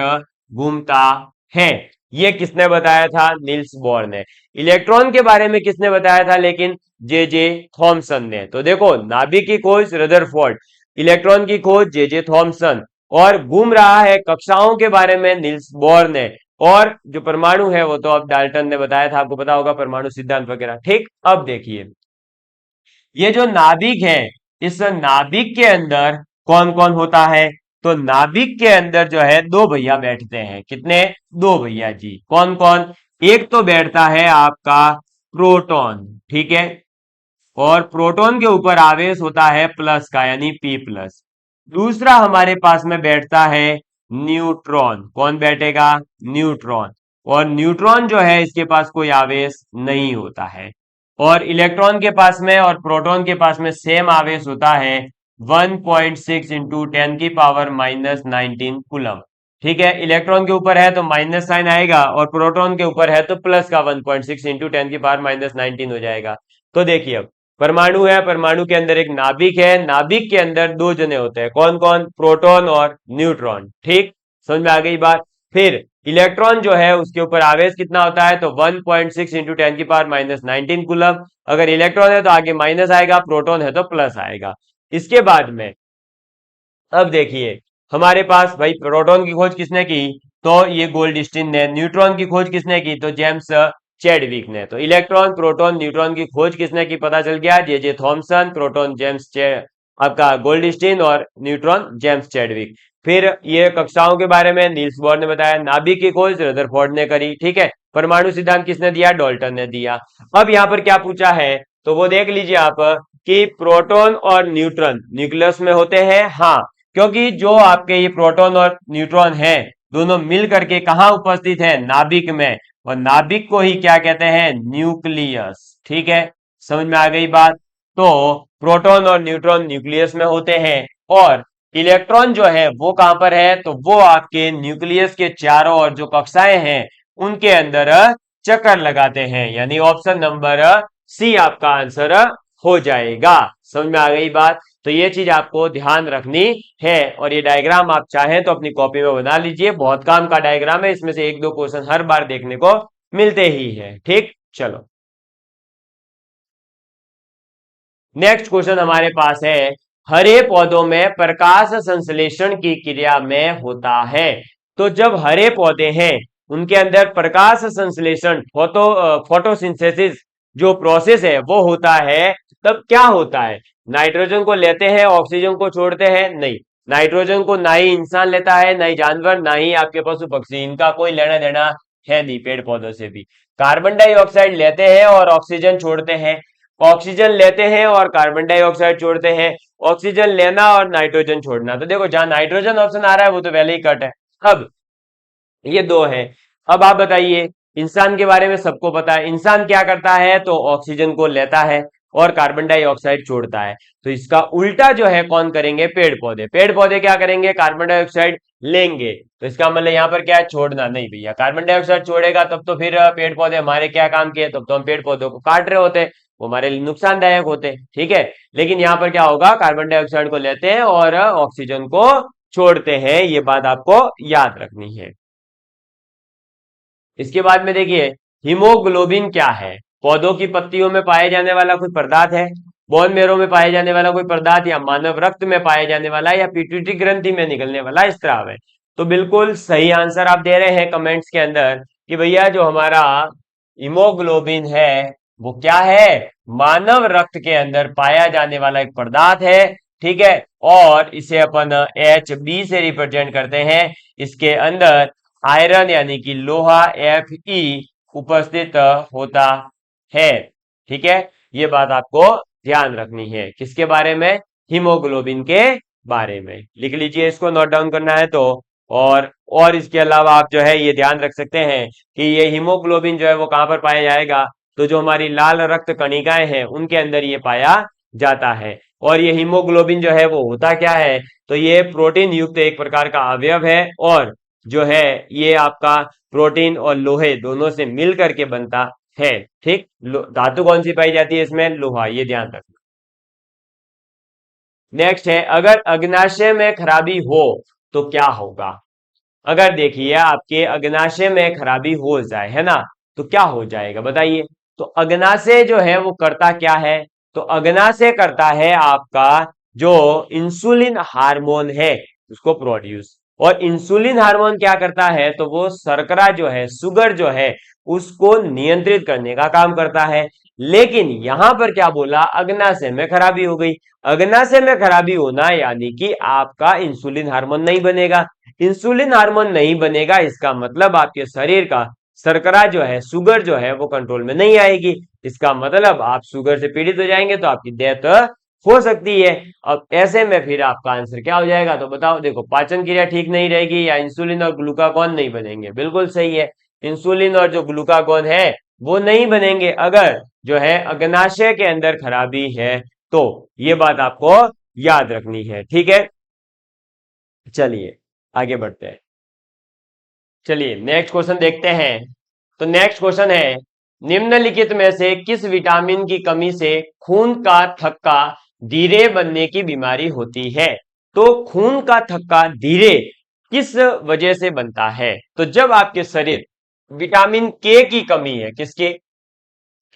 घूमता है। ये किसने बताया था? निल्स बोर ने। इलेक्ट्रॉन के बारे में किसने बताया था लेकिन? जे थॉमसन ने। तो देखो, नाभिक की खोज रदरफोर्ड, इलेक्ट्रॉन की खोज जे थॉमसन, और घूम रहा है कक्षाओं के बारे में निल्स बोर ने, और जो परमाणु है वो तो अब डाल्टन ने बताया था, आपको पता होगा, परमाणु सिद्धांत वगैरह। ठीक। अब देखिए, ये जो नाभिक है, इस नाभिक के अंदर कौन कौन होता है? तो नाभिक के अंदर जो है दो भैया बैठते हैं। कितने? दो भैया जी। कौन कौन? एक तो बैठता है आपका प्रोटॉन। ठीक है। और प्रोटॉन के ऊपर आवेश होता है प्लस का, यानी P+। दूसरा हमारे पास में बैठता है न्यूट्रॉन। कौन बैठेगा? न्यूट्रॉन। और न्यूट्रॉन जो है इसके पास कोई आवेश नहीं होता है। और इलेक्ट्रॉन के पास में और प्रोटॉन के पास में सेम आवेश होता है, 1.6 × 10⁻⁻19 कूलम। ठीक है, इलेक्ट्रॉन के ऊपर है तो माइनस साइन आएगा और प्रोटॉन के ऊपर है तो प्लस का 1.6 इंटू 10⁻⁻19 हो जाएगा। तो देखिए अब परमाणु है, परमाणु के अंदर एक नाभिक है, नाभिक के अंदर दो जने होते हैं, कौन कौन, प्रोटॉन और न्यूट्रॉन। ठीक, समझ में आ गई बात। फिर इलेक्ट्रॉन जो है उसके ऊपर आवेश कितना होता है, तो 1.6 इंटू 10⁻⁻19 कूलम। अगर इलेक्ट्रॉन है तो आगे माइनस आएगा, प्रोटॉन है तो प्लस आएगा। इसके बाद में अब देखिए हमारे पास भाई प्रोटॉन की खोज किसने की, तो ये गोल्डस्टीन ने। न्यूट्रॉन की खोज किसने की, तो जेम्स चैडविक ने। तो इलेक्ट्रॉन प्रोटॉन न्यूट्रॉन की खोज किसने की, पता चल गया, जे थॉमसन, प्रोटॉन जेम्स आपका गोल्डस्टीन और न्यूट्रॉन जेम्स चैडविक। फिर ये कक्षाओं के बारे में नील्स बोर ने बताया, नाभिक की खोज रदरफोर्ड ने करी। ठीक है, परमाणु सिद्धांत किसने दिया, डाल्टन ने दिया। अब यहाँ पर क्या पूछा है, तो वो देख लीजिए आप कि प्रोटॉन और न्यूट्रॉन न्यूक्लियस में होते हैं। हाँ, क्योंकि जो आपके ये प्रोटॉन और न्यूट्रॉन है दोनों मिल करके कहां उपस्थित है, नाभिक में, और नाभिक को ही क्या कहते हैं, न्यूक्लियस। ठीक है, समझ में आ गई बात। तो प्रोटॉन और न्यूट्रॉन न्यूक्लियस में होते हैं और इलेक्ट्रॉन जो है वो कहां पर है, तो वो आपके न्यूक्लियस के चारों ओर जो कक्षाएं हैं उनके अंदर चक्कर लगाते हैं, यानी ऑप्शन नंबर सी आपका आंसर हो जाएगा। समझ में आ गई बात। तो ये चीज आपको ध्यान रखनी है और ये डायग्राम आप चाहें तो अपनी कॉपी में बना लीजिए, बहुत काम का डायग्राम है, इसमें से एक दो क्वेश्चन हर बार देखने को मिलते ही है। ठीक, चलो नेक्स्ट क्वेश्चन हमारे पास है, हरे पौधों में प्रकाश संश्लेषण की क्रिया में होता है। तो जब हरे पौधे हैं उनके अंदर प्रकाश संश्लेषण फोटोसिंथेसिस जो प्रोसेस है वो होता है, तब क्या होता है, नाइट्रोजन को लेते हैं ऑक्सीजन को छोड़ते हैं, नहीं, नाइट्रोजन को ना ही इंसान लेता है, ना ही जानवर, ना ही आपके पशु पक्षी, इनका कोई लेना देना है नहीं पेड़ पौधों से भी। कार्बन डाइऑक्साइड लेते हैं और ऑक्सीजन छोड़ते हैं, ऑक्सीजन लेते हैं और कार्बन डाइऑक्साइड छोड़ते हैं, ऑक्सीजन लेना और नाइट्रोजन छोड़ना। तो देखो जहां नाइट्रोजन ऑप्शन आ रहा है वो तो पहले ही कट है। अब ये दो है। अब आप बताइए, इंसान के बारे में सबको पता है, इंसान क्या करता है, तो ऑक्सीजन को लेता है और कार्बन डाइऑक्साइड छोड़ता है। तो इसका उल्टा जो है कौन करेंगे, पेड़ पौधे। पेड़ पौधे क्या करेंगे, कार्बन डाइऑक्साइड लेंगे। तो इसका मतलब यहाँ पर क्या है, छोड़ना नहीं भैया, कार्बन डाइऑक्साइड छोड़ेगा तब तो फिर पेड़ पौधे हमारे क्या काम किए, तब तो हम पेड़ पौधों को काट रहे होते, वो हमारे लिए नुकसानदायक होते। ठीक है, लेकिन यहाँ पर क्या होगा, कार्बन डाइऑक्साइड को लेते हैं और ऑक्सीजन को छोड़ते हैं, ये बात आपको याद रखनी है। इसके बाद में देखिए, हीमोग्लोबिन क्या है, पौधों की पत्तियों में पाए जाने वाला कोई पदार्थ है, बोन मेरो में पाए जाने वाला कोई पदार्थ, या मानव रक्त में पाए जाने वाला, या पिट्यूटरी ग्रंथि में निकलने वाला स्त्राव है। तो बिल्कुल सही आंसर आप दे रहे हैं कमेंट्स के अंदर कि भैया जो हमारा हीमोग्लोबिन है वो क्या है, मानव रक्त के अंदर पाया जाने वाला एक पदार्थ है। ठीक है, और इसे अपन HB से रिप्रेजेंट करते हैं। इसके अंदर आयरन यानी कि लोहा Fe उपस्थित होता है। ठीक है, ये बात आपको ध्यान रखनी है, किसके बारे में, हीमोग्लोबिन के बारे में। लिख लीजिए, इसको नोट डाउन करना है तो। और इसके अलावा आप जो है ये ध्यान रख सकते हैं कि ये हीमोग्लोबिन जो है वो कहां पर पाया जाएगा, तो जो हमारी लाल रक्त कणिकाएं हैं उनके अंदर ये पाया जाता है। और ये हीमोग्लोबिन जो है वो होता क्या है, तो ये प्रोटीन युक्त एक प्रकार का अवयव है और जो है ये आपका प्रोटीन और लोहे दोनों से मिल करके बनता है। ठीक, धातु कौन सी पाई जाती है इसमें, लोहा, ये ध्यान रखना। नेक्स्ट है, अगर अग्नाशय में खराबी हो तो क्या होगा। अगर देखिए आपके अग्नाशय में खराबी हो जाए, है ना, तो क्या हो जाएगा बताइए। तो अग्नाशय जो है वो करता क्या है, तो अग्नाशय करता है आपका जो इंसुलिन हार्मोन है उसको प्रोड्यूस। और इंसुलिन हार्मोन क्या करता है, तो वो शर्करा जो है, शुगर जो है, उसको नियंत्रित करने का काम करता है। लेकिन यहां पर क्या बोला, अग्नाशय में खराबी हो गई। अग्नाशय में खराबी होना यानी कि आपका इंसुलिन हार्मोन नहीं बनेगा। इंसुलिन हार्मोन नहीं बनेगा इसका मतलब आपके शरीर का शर्करा जो है, शुगर जो है वो कंट्रोल में नहीं आएगी। इसका मतलब आप शुगर से पीड़ित हो जाएंगे तो आपकी डेथ हो सकती है। अब ऐसे में फिर आपका आंसर क्या हो जाएगा, तो बताओ। देखो, पाचन क्रिया ठीक नहीं रहेगी या इंसुलिन और ग्लूकागॉन नहीं बनेंगे, बिल्कुल सही है, इंसुलिन और जो ग्लूकागॉन है वो नहीं बनेंगे अगर जो है अग्नाशय के अंदर खराबी है। तो ये बात आपको याद रखनी है। ठीक है, चलिए आगे बढ़ते हैं। चलिए नेक्स्ट क्वेश्चन देखते हैं। तो नेक्स्ट क्वेश्चन है, निम्नलिखित में से किस विटामिन की कमी से खून का थक्का धीरे बनने की बीमारी होती है? तो खून का थक्का धीरे किस वजह से बनता है? तो जब आपके शरीर विटामिन के की कमी है, किसकी?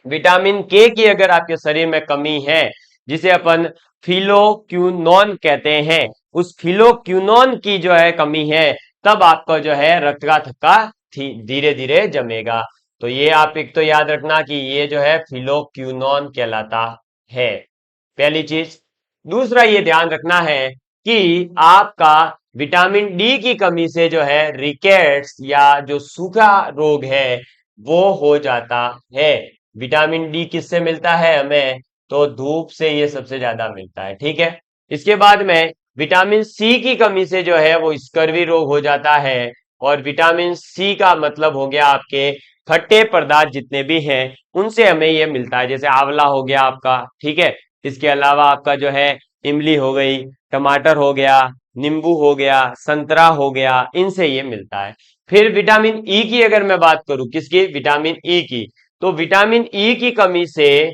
विटामिन के की अगर आपके शरीर में कमी है, जिसे अपन फिलोक्यूनोन कहते हैं, उस फिलोक्यूनोन की जो है कमी है, तब आपका जो है रक्त का थक्का धीरे धीरे जमेगा। तो ये आप एक तो याद रखना कि ये जो है फिलोक्यूनोन कहलाता है, पहली चीज। दूसरा ये ध्यान रखना है कि आपका विटामिन डी की कमी से जो है रिकेट्स या जो सूखा रोग है वो हो जाता है। विटामिन डी किससे मिलता है हमें? तो धूप से ये सबसे ज्यादा मिलता है, ठीक है। इसके बाद में विटामिन सी की कमी से जो है वो स्कर्वी रोग हो जाता है। और विटामिन सी का मतलब हो गया आपके खट्टे पदार्थ जितने भी हैं उनसे हमें ये मिलता है, जैसे आंवला हो गया आपका, ठीक है। इसके अलावा आपका जो है इमली हो गई, टमाटर हो गया, नींबू हो गया, संतरा हो गया, इनसे ये मिलता है। फिर विटामिन ई की अगर मैं बात करूं, किसकी? विटामिन ई की। तो विटामिन ई की कमी से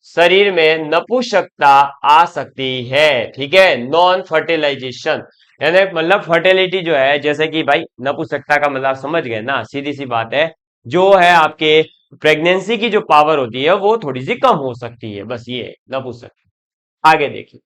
शरीर में नपुंसकता आ सकती है, ठीक है, नॉन फर्टिलाइजेशन, यानी मतलब फर्टिलिटी जो है, जैसे कि भाई नपुंसकता का मतलब समझ गए ना, सीधी सी बात है, जो है आपके प्रेगनेंसी की जो पावर होती है वो थोड़ी सी कम हो सकती है, बस ये नपुंसकता। आगे देखिए,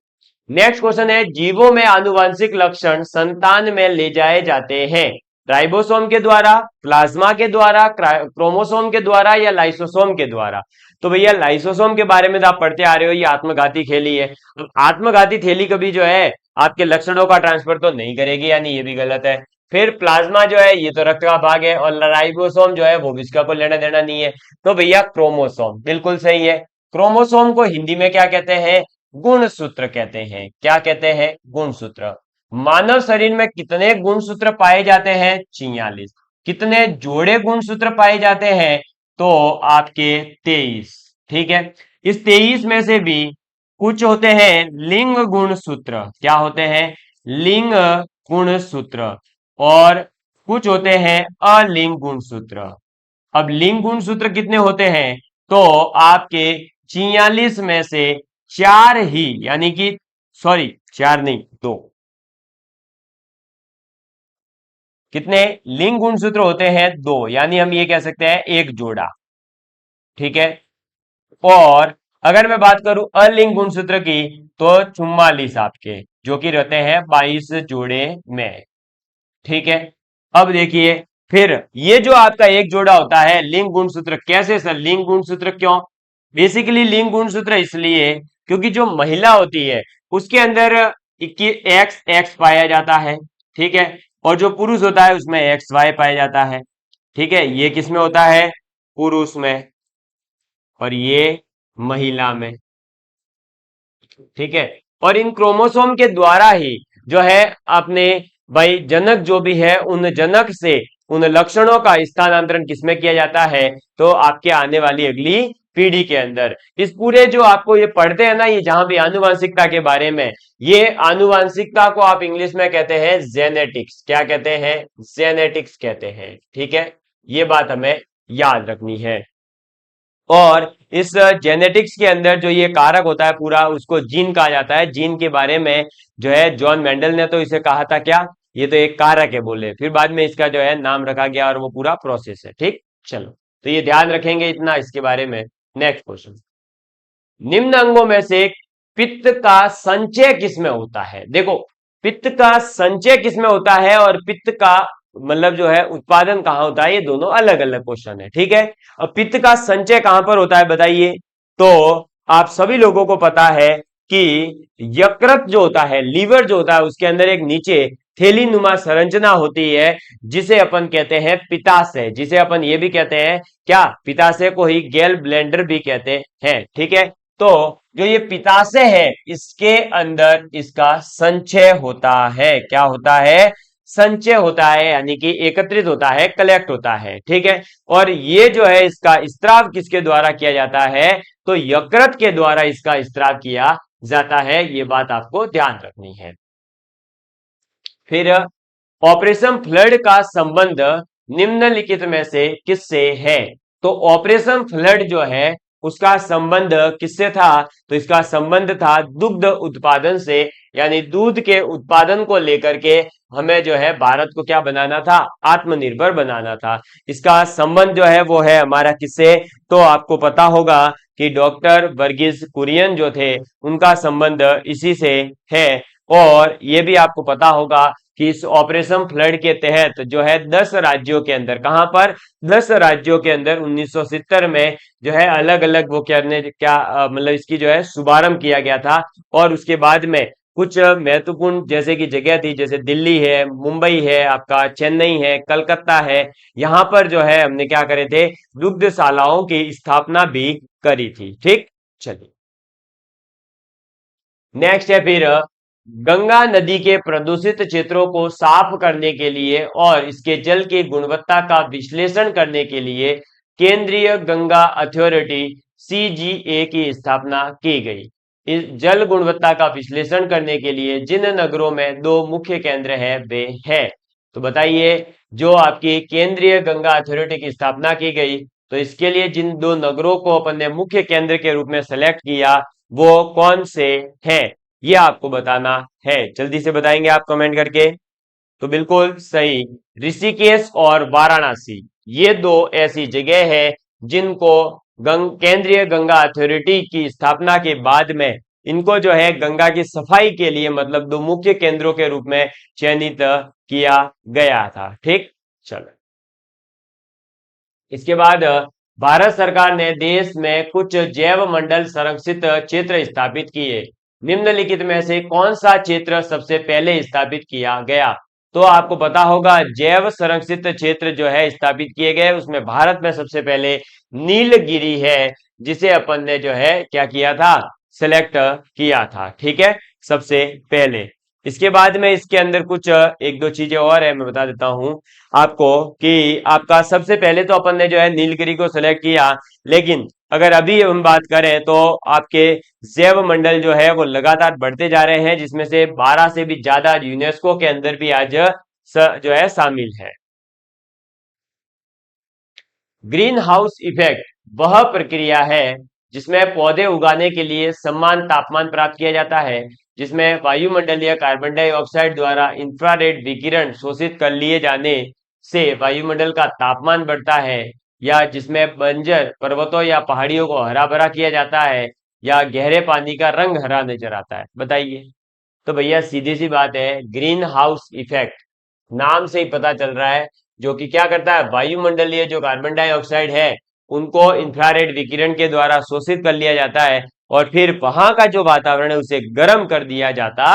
नेक्स्ट क्वेश्चन है, जीवों में आनुवंशिक लक्षण संतान में ले जाए जाते हैं राइबोसोम के द्वारा, प्लाज्मा के द्वारा, क्रोमोसोम के द्वारा या लाइसोसोम के द्वारा? तो भैया लाइसोसोम के बारे में तो आप पढ़ते आ रहे हो, ये आत्मघाती थैली है। अब आत्मघाती थैली कभी जो है आपके लक्षणों का ट्रांसफर तो नहीं करेगी, यानी ये भी गलत है। फिर प्लाज्मा जो है ये तो रक्त का भाग है, और राइबोसोम जो है वो भी इसका कोई लेना देना नहीं है। तो भैया क्रोमोसोम बिल्कुल सही है। क्रोमोसोम को हिंदी में क्या कहते हैं? गुणसूत्र कहते हैं। क्या कहते हैं? गुणसूत्र। मानव शरीर में कितने गुणसूत्र पाए जाते हैं? 46। कितने जोड़े गुणसूत्र पाए जाते हैं? तो आपके 23, ठीक है। इस 23 में से भी कुछ होते हैं लिंग गुणसूत्र। क्या होते हैं? लिंग गुणसूत्र। और कुछ होते हैं अलिंग गुणसूत्र। अब लिंग गुणसूत्र कितने होते हैं? तो आपके 46 में से 4 ही, यानी कि सॉरी 4 नहीं, 2। कितने लिंग गुणसूत्र होते हैं? 2, यानी हम ये कह सकते हैं एक जोड़ा, ठीक है। और अगर मैं बात करूं अलिंग गुणसूत्र की, तो 44 आपके, जो कि रहते हैं 22 जोड़े में, ठीक है। अब देखिए, फिर ये जो आपका एक जोड़ा होता है लिंग गुणसूत्र, कैसे सर लिंग गुणसूत्र क्यों? बेसिकली लिंग गुणसूत्र इसलिए क्योंकि जो महिला होती है उसके अंदर एक्स एक्स पाया जाता है, ठीक है। और जो पुरुष होता है उसमें एक्स वाई पाया जाता है, ठीक है। ये किसमें होता है? पुरुष में। और ये महिला में, ठीक है। और इन क्रोमोसोम के द्वारा ही जो है अपने भाई जनक जो भी है उन जनक से उन लक्षणों का स्थानांतरण किसमें किया जाता है? तो आपके आने वाली अगली पीढ़ी के अंदर। इस पूरे जो आपको ये पढ़ते हैं ना, ये जहां भी आनुवांशिकता के बारे में, ये आनुवांशिकता को आप इंग्लिश में कहते हैं जेनेटिक्स। क्या कहते हैं? जेनेटिक्स कहते हैं, ठीक है। ये बात हमें याद रखनी है। और इस जेनेटिक्स के अंदर जो ये कारक होता है पूरा, उसको जीन कहा जाता है। जीन के बारे में जो है जॉन मेंडल ने तो इसे कहा था क्या? ये तो एक कारक है बोले, फिर बाद में इसका जो है नाम रखा गया और वो पूरा प्रोसेस है, ठीक। चलो, तो ये ध्यान रखेंगे इतना इसके बारे में। नेक्स्ट क्वेश्चन, निम्न अंगों में से पित्त का संचय किसमें होता है? देखो, पित्त का संचय किसमें होता है और पित्त का मतलब जो है उत्पादन कहां होता है, ये दोनों अलग अलग क्वेश्चन है, ठीक है। अब पित्त का संचय कहां पर होता है बताइए? तो आप सभी लोगों को पता है कि यकृत जो होता है, लीवर जो होता है, उसके अंदर एक नीचे थैली नुमा संरचना होती है, जिसे अपन कहते हैं पित्ताशय, जिसे अपन ये भी कहते हैं क्या? पित्ताशय को ही गैल ब्लेंडर भी कहते हैं, ठीक है। तो जो ये पित्ताशय है इसके अंदर इसका संचय होता है। क्या होता है? संचय होता है, यानी कि एकत्रित होता है, कलेक्ट होता है, ठीक है। और ये जो है इसका स्त्राव किसके द्वारा किया जाता है? तो यकृत के द्वारा इसका स्त्राव किया जाता है। ये बात आपको ध्यान रखनी है। फिर ऑपरेशन फ्लड का संबंध निम्नलिखित में से किससे है? तो ऑपरेशन फ्लड जो है उसका संबंध किससे था? तो इसका संबंध था दुग्ध उत्पादन से, यानी दूध के उत्पादन को लेकर के हमें जो है भारत को क्या बनाना था? आत्मनिर्भर बनाना था। इसका संबंध जो है वो है हमारा किससे? तो आपको पता होगा कि डॉक्टर वर्गीज कुरियन जो थे उनका संबंध इसी से है। और ये भी आपको पता होगा कि इस ऑपरेशन फ्लड के तहत जो है 10 राज्यों के अंदर, कहां पर? 10 राज्यों के अंदर 1970 में जो है अलग अलग वो करने क्या मतलब इसकी जो है शुभारंभ किया गया था। और उसके बाद में कुछ महत्वपूर्ण जैसे कि जगह थी, जैसे दिल्ली है, मुंबई है, आपका चेन्नई है, कलकत्ता है, यहां पर जो है हमने क्या करे थे? दुग्धशालाओं की स्थापना भी करी थी। ठीक, चलिए नेक्स्ट है फिर गंगा नदी के प्रदूषित क्षेत्रों को साफ करने के लिए और इसके जल की गुणवत्ता का विश्लेषण करने के लिए केंद्रीय गंगा अथॉरिटी सीजीए की स्थापना की गई। इस जल गुणवत्ता का विश्लेषण करने के लिए जिन नगरों में दो मुख्य केंद्र है वे है, तो बताइए जो आपकी केंद्रीय गंगा अथॉरिटी की स्थापना की गई, तो इसके लिए जिन दो नगरों को अपन ने मुख्य केंद्र के रूप में सेलेक्ट किया वो कौन से हैं, ये आपको बताना है। जल्दी से बताएंगे आप कमेंट करके। तो बिल्कुल सही, ऋषिकेश और वाराणसी, ये दो ऐसी जगह है जिनको केंद्रीय गंगा अथॉरिटी की स्थापना के बाद में इनको जो है गंगा की सफाई के लिए मतलब दो मुख्य केंद्रों के रूप में चयनित किया गया था। ठीक, चलो इसके बाद भारत सरकार ने देश में कुछ जैव मंडल संरक्षित क्षेत्र स्थापित किए। निम्नलिखित में से कौन सा क्षेत्र सबसे पहले स्थापित किया गया? तो आपको पता होगा जैव संरक्षित क्षेत्र जो है स्थापित किए गए उसमें भारत में सबसे पहले नीलगिरी है, जिसे अपन ने जो है क्या किया था? सिलेक्ट किया था। ठीक है, सबसे पहले। इसके बाद में इसके अंदर कुछ एक दो चीजें और है, मैं बता देता हूं आपको कि आपका सबसे पहले तो अपन ने जो है नीलगिरी को सिलेक्ट किया, लेकिन अगर अभी हम बात करें तो आपके जैव मंडल जो है वो लगातार बढ़ते जा रहे हैं, जिसमें से 12 से भी ज्यादा यूनेस्को के अंदर भी आज जो है शामिल है। ग्रीन हाउस इफेक्ट वह प्रक्रिया है जिसमें पौधे उगाने के लिए समान तापमान प्राप्त किया जाता है, जिसमें वायुमंडलीय कार्बन डाइऑक्साइड द्वारा इंफ्रारेड विकिरण शोषित कर लिए जाने से वायुमंडल का तापमान बढ़ता है, या जिसमें बंजर पर्वतों या पहाड़ियों को हरा भरा किया जाता है, या गहरे पानी का रंग हरा नजर आता है। बताइए। तो भैया सीधी सी बात है, ग्रीन हाउस इफेक्ट नाम से ही पता चल रहा है, जो कि क्या करता है? वायुमंडलीय जो कार्बन डाइऑक्साइड है उनको इंफ्रारेड विकिरण के द्वारा शोषित कर लिया जाता है और फिर वहां का जो वातावरण है उसे गर्म कर दिया जाता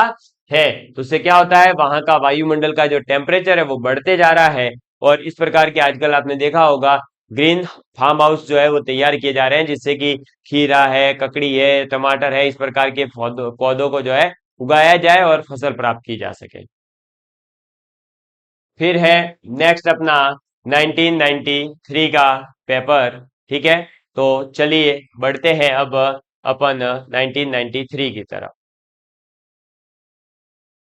है। तो उससे क्या होता है? वहां का वायुमंडल का जो टेम्परेचर है वो बढ़ते जा रहा है। और इस प्रकार के आजकल आपने देखा होगा ग्रीन फार्म हाउस जो है वो तैयार किए जा रहे हैं, जिससे कि खीरा है, ककड़ी है, टमाटर है, इस प्रकार के पौधों को जो है उगाया जाए और फसल प्राप्त की जा सके। फिर है नेक्स्ट अपना 1993 का पेपर। ठीक है, तो चलिए बढ़ते हैं अब अपन 1993 की तरफ।